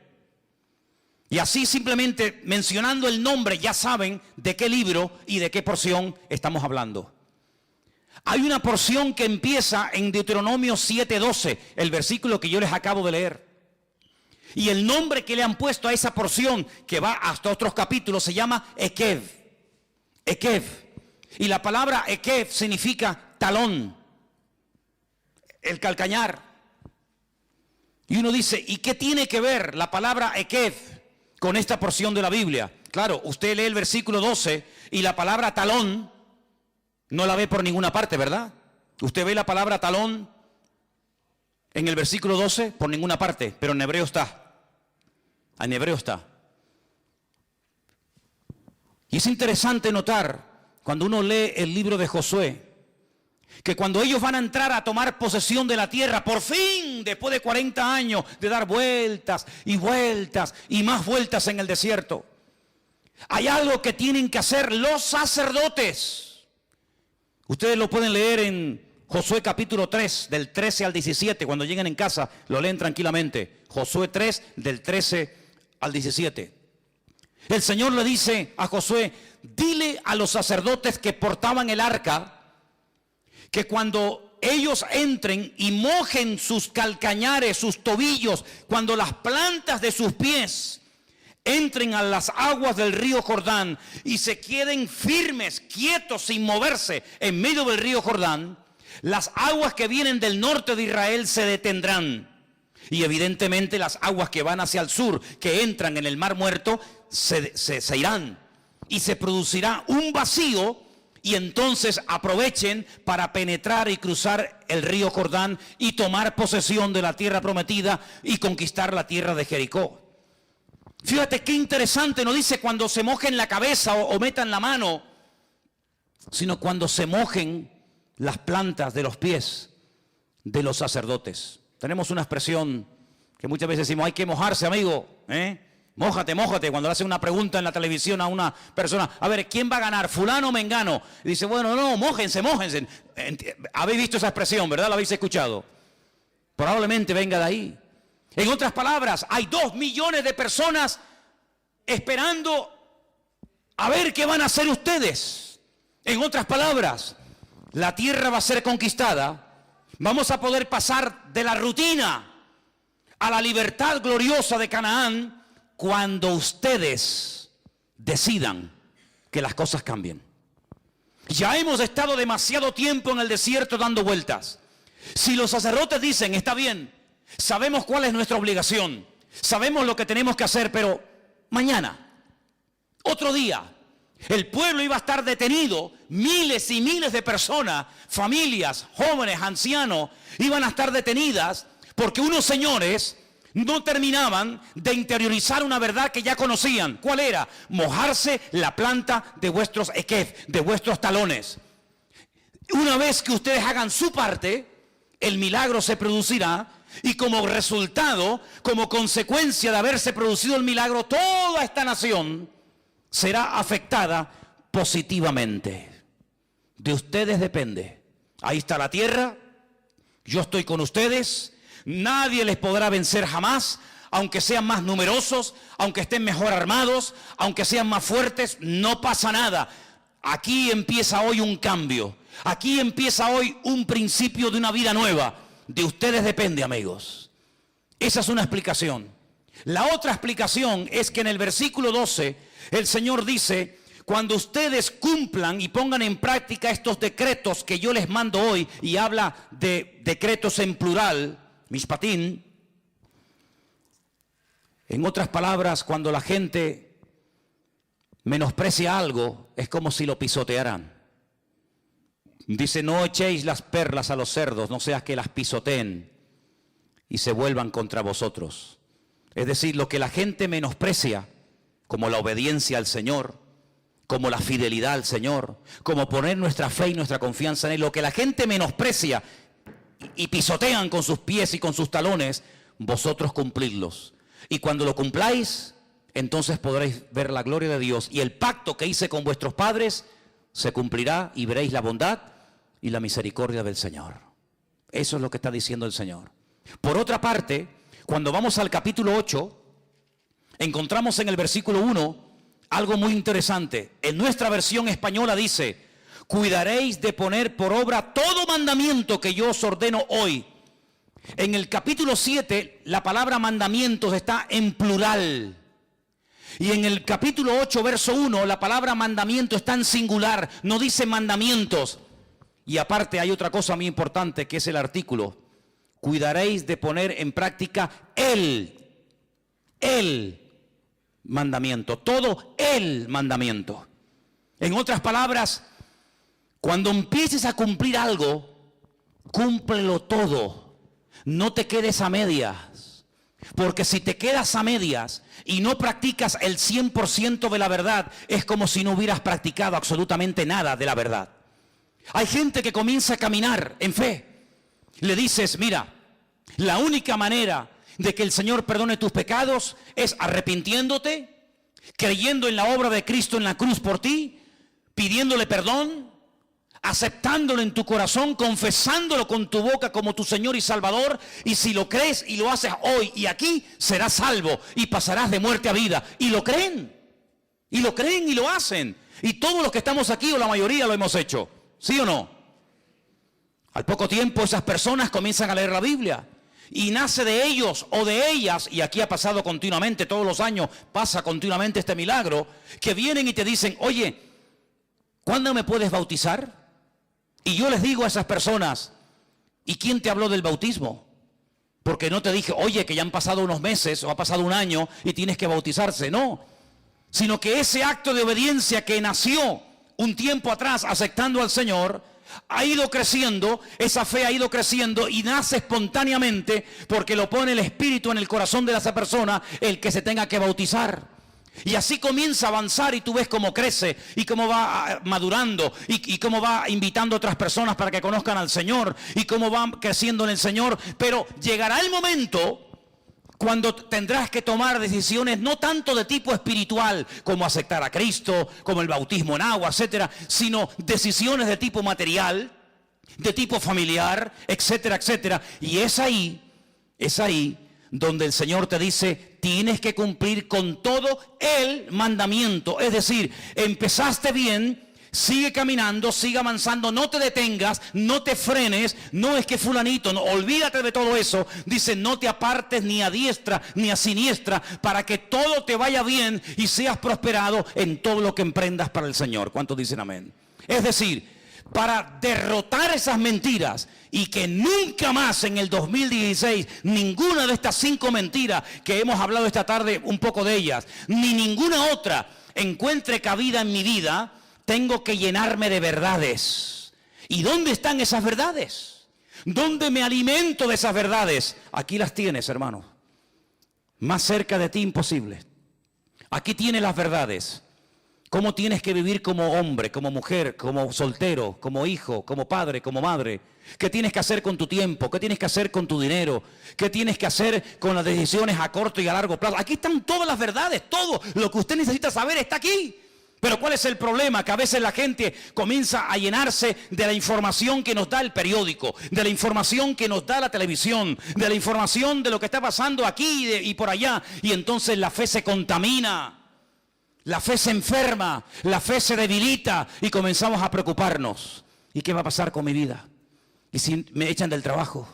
Y así, simplemente mencionando el nombre, ya saben de qué libro y de qué porción estamos hablando. Hay una porción que empieza en Deuteronomio 7:12, el versículo que yo les acabo de leer. Y el nombre que le han puesto a esa porción, que va hasta otros capítulos, se llama Ekev. Ekev. Y la palabra Ekev significa talón, el calcañar. Y uno dice, ¿y qué tiene que ver la palabra Ekev con esta porción de la Biblia? Claro, usted lee el versículo 12 y la palabra talón no la ve por ninguna parte, ¿verdad? Usted ve la palabra talón en el versículo 12 por ninguna parte, pero en hebreo está. En hebreo está. Y es interesante notar, cuando uno lee el libro de Josué, que cuando ellos van a entrar a tomar posesión de la tierra, por fin, después de 40 años de dar vueltas y vueltas y más vueltas en el desierto, hay algo que tienen que hacer los sacerdotes. Ustedes lo pueden leer en Josué capítulo 3, del 13 al 17, cuando lleguen en casa, lo leen tranquilamente. Josué 3, del 13 al 17. El Señor le dice a Josué, dile a los sacerdotes que portaban el arca, que cuando ellos entren y mojen sus calcañares, sus tobillos, cuando las plantas de sus pies entren a las aguas del río Jordán y se queden firmes, quietos, sin moverse en medio del río Jordán, las aguas que vienen del norte de Israel se detendrán. Y evidentemente las aguas que van hacia el sur, que entran en el Mar Muerto, se irán. Y se producirá un vacío, y entonces aprovechen para penetrar y cruzar el río Jordán y tomar posesión de la tierra prometida y conquistar la tierra de Jericó. Fíjate qué interesante, no dice cuando se mojen la cabeza o metan la mano, sino cuando se mojen las plantas de los pies de los sacerdotes. Tenemos una expresión que muchas veces decimos, hay que mojarse, amigo, mójate, mójate, cuando le hacen una pregunta en la televisión a una persona, a ver, ¿quién va a ganar, fulano o mengano? Y dice, bueno, no, mójense, mójense. Habéis visto esa expresión, ¿verdad? ¿La habéis escuchado? Probablemente venga de ahí. En otras palabras, hay 2 millones de personas esperando a ver qué van a hacer ustedes. En otras palabras, la tierra va a ser conquistada. Vamos a poder pasar de la rutina a la libertad gloriosa de Canaán cuando ustedes decidan que las cosas cambien. Ya hemos estado demasiado tiempo en el desierto dando vueltas. Si los sacerdotes dicen, está bien, sabemos cuál es nuestra obligación, sabemos lo que tenemos que hacer, pero mañana, otro día, el pueblo iba a estar detenido, miles y miles de personas, familias, jóvenes, ancianos, iban a estar detenidas porque unos señores no terminaban de interiorizar una verdad que ya conocían. ¿Cuál era? Mojarse la planta de vuestros ekev, de vuestros talones. Una vez que ustedes hagan su parte, el milagro se producirá, y como resultado, como consecuencia de haberse producido el milagro, toda esta nación será afectada positivamente. De ustedes depende. Ahí está la tierra, yo estoy con ustedes, nadie les podrá vencer jamás, aunque sean más numerosos, aunque estén mejor armados, aunque sean más fuertes, no pasa nada. Aquí empieza hoy un cambio. Aquí empieza hoy un principio de una vida nueva. De ustedes depende, amigos. Esa es una explicación. La otra explicación es que en el versículo 12 el Señor dice: cuando ustedes cumplan y pongan en práctica estos decretos que yo les mando hoy, y habla de decretos en plural, mishpatim. En otras palabras, cuando la gente menosprecia algo, es como si lo pisotearan. Dice: no echéis las perlas a los cerdos, no sea que las pisoteen y se vuelvan contra vosotros. Es decir, lo que la gente menosprecia, como la obediencia al Señor, como la fidelidad al Señor, como poner nuestra fe y nuestra confianza en Él, lo que la gente menosprecia y pisotean con sus pies y con sus talones, vosotros cumplidlos. Y cuando lo cumpláis, entonces podréis ver la gloria de Dios, y el pacto que hice con vuestros padres se cumplirá, y veréis la bondad y la misericordia del Señor. Eso es lo que está diciendo el Señor. Por otra parte, cuando vamos al capítulo 8, encontramos en el versículo 1 algo muy interesante. En nuestra versión española dice: cuidaréis de poner por obra todo mandamiento que yo os ordeno hoy. En el capítulo 7, la palabra mandamientos está en plural. Y en el capítulo 8, verso 1, la palabra mandamiento está en singular, no dice mandamientos. Y aparte hay otra cosa muy importante, que es el artículo. Cuidaréis de poner en práctica el mandamiento, todo el mandamiento. En otras palabras, cuando empieces a cumplir algo, cúmplelo todo. No te quedes a medias. Porque si te quedas a medias y no practicas el 100% de la verdad, es como si no hubieras practicado absolutamente nada de la verdad. Hay gente que comienza a caminar en fe. Le dices: mira, la única manera de que el Señor perdone tus pecados es arrepintiéndote, creyendo en la obra de Cristo en la cruz por ti, pidiéndole perdón, aceptándolo en tu corazón, confesándolo con tu boca como tu Señor y Salvador, y si lo crees y lo haces hoy y aquí, serás salvo y pasarás de muerte a vida. Y lo creen, y lo hacen. Y todos los que estamos aquí, o la mayoría, lo hemos hecho. ¿Sí o no? Al poco tiempo esas personas comienzan a leer la Biblia, y nace de ellos o de ellas, y aquí ha pasado continuamente, todos los años pasa continuamente este milagro, que vienen y te dicen: oye, ¿cuándo me puedes bautizar? Y yo les digo a esas personas: ¿y quién te habló del bautismo? Porque no te dije: oye, que ya han pasado unos meses o ha pasado un año y tienes que bautizarse. No, sino que ese acto de obediencia que nació un tiempo atrás aceptando al Señor, ha ido creciendo, esa fe ha ido creciendo y nace espontáneamente porque lo pone el Espíritu en el corazón de esa persona el que se tenga que bautizar. Y así comienza a avanzar, y tú ves cómo crece y cómo va madurando y cómo va invitando a otras personas para que conozcan al Señor y cómo va creciendo en el Señor. Pero llegará el momento cuando tendrás que tomar decisiones no tanto de tipo espiritual, como aceptar a Cristo, como el bautismo en agua, etcétera, sino decisiones de tipo material, de tipo familiar, etcétera, etcétera. Y es ahí donde el Señor te dice: tienes que cumplir con todo el mandamiento. Es decir, empezaste bien, sigue caminando, sigue avanzando, no te detengas, no te frenes. No es que fulanito, no, olvídate de todo eso. Dice: no te apartes ni a diestra ni a siniestra, para que todo te vaya bien y seas prosperado en todo lo que emprendas para el Señor. ¿Cuántos dicen amén? Es decir, para derrotar esas mentiras y que nunca más en el 2016 ninguna de estas 5 mentiras que hemos hablado esta tarde, un poco de ellas, ni ninguna otra encuentre cabida en mi vida, tengo que llenarme de verdades. ¿Y dónde están esas verdades? ¿Dónde me alimento de esas verdades? Aquí las tienes, hermano. Más cerca de ti imposible. Aquí tienes las verdades. Cómo tienes que vivir como hombre, como mujer, como soltero, como hijo, como padre, como madre. ¿Qué tienes que hacer con tu tiempo? ¿Qué tienes que hacer con tu dinero? ¿Qué tienes que hacer con las decisiones a corto y a largo plazo? Aquí están todas las verdades, todo lo que usted necesita saber está aquí. Pero ¿cuál es el problema? Que a veces la gente comienza a llenarse de la información que nos da el periódico, de la información que nos da la televisión, de la información de lo que está pasando aquí y por allá. Y entonces la fe se contamina. La fe se enferma, la fe se debilita y comenzamos a preocuparnos. ¿Y qué va a pasar con mi vida? ¿Y si me echan del trabajo?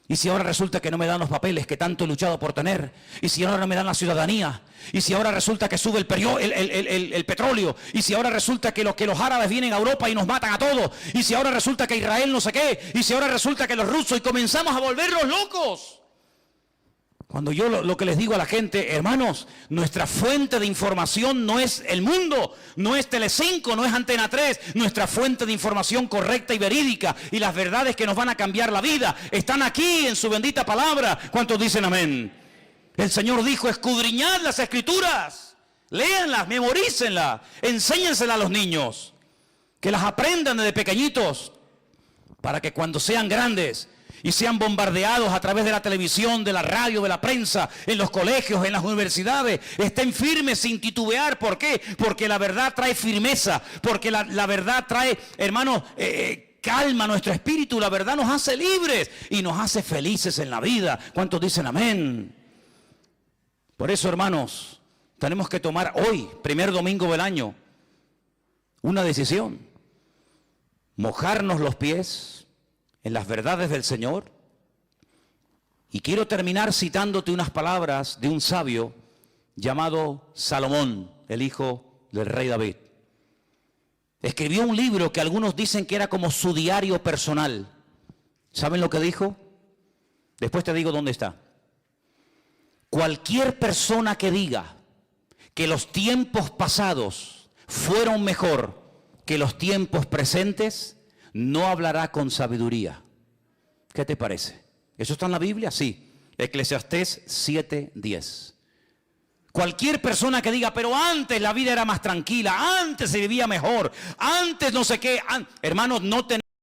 ¿Y si ahora resulta que no me dan los papeles que tanto he luchado por tener? ¿Y si ahora no me dan la ciudadanía? ¿Y si ahora resulta que sube el petróleo? ¿Y si ahora resulta que los árabes vienen a Europa y nos matan a todos? ¿Y si ahora resulta que Israel no sé qué? ¿Y si ahora resulta que los rusos? Y comenzamos a volvernos locos. Cuando yo lo que les digo a la gente, hermanos, nuestra fuente de información no es el mundo, no es Telecinco, no es Antena 3. Nuestra fuente de información correcta y verídica y las verdades que nos van a cambiar la vida están aquí en su bendita palabra. ¿Cuántos dicen amén? El Señor dijo, escudriñad las Escrituras, léanlas, memorícenlas, enséñenselas a los niños, que las aprendan desde pequeñitos, para que cuando sean grandes y sean bombardeados a través de la televisión, de la radio, de la prensa, en los colegios, en las universidades, estén firmes sin titubear. ¿Por qué? Porque la verdad trae firmeza, porque la verdad trae, hermanos, calma a nuestro espíritu. La verdad nos hace libres y nos hace felices en la vida. ¿Cuántos dicen amén? Por eso, hermanos, tenemos que tomar hoy, primer domingo del año, una decisión. Mojarnos los pies en las verdades del Señor. Y quiero terminar citándote unas palabras de un sabio llamado Salomón, el hijo del rey David. Escribió un libro que algunos dicen que era como su diario personal. ¿Saben lo que dijo? Después te digo dónde está. Cualquier persona que diga que los tiempos pasados fueron mejor que los tiempos presentes, no hablará con sabiduría. ¿Qué te parece? ¿Eso está en la Biblia? Sí. Eclesiastés 7:10. Cualquier persona que diga, pero antes la vida era más tranquila, antes se vivía mejor, antes no sé qué. Hermanos, no tenemos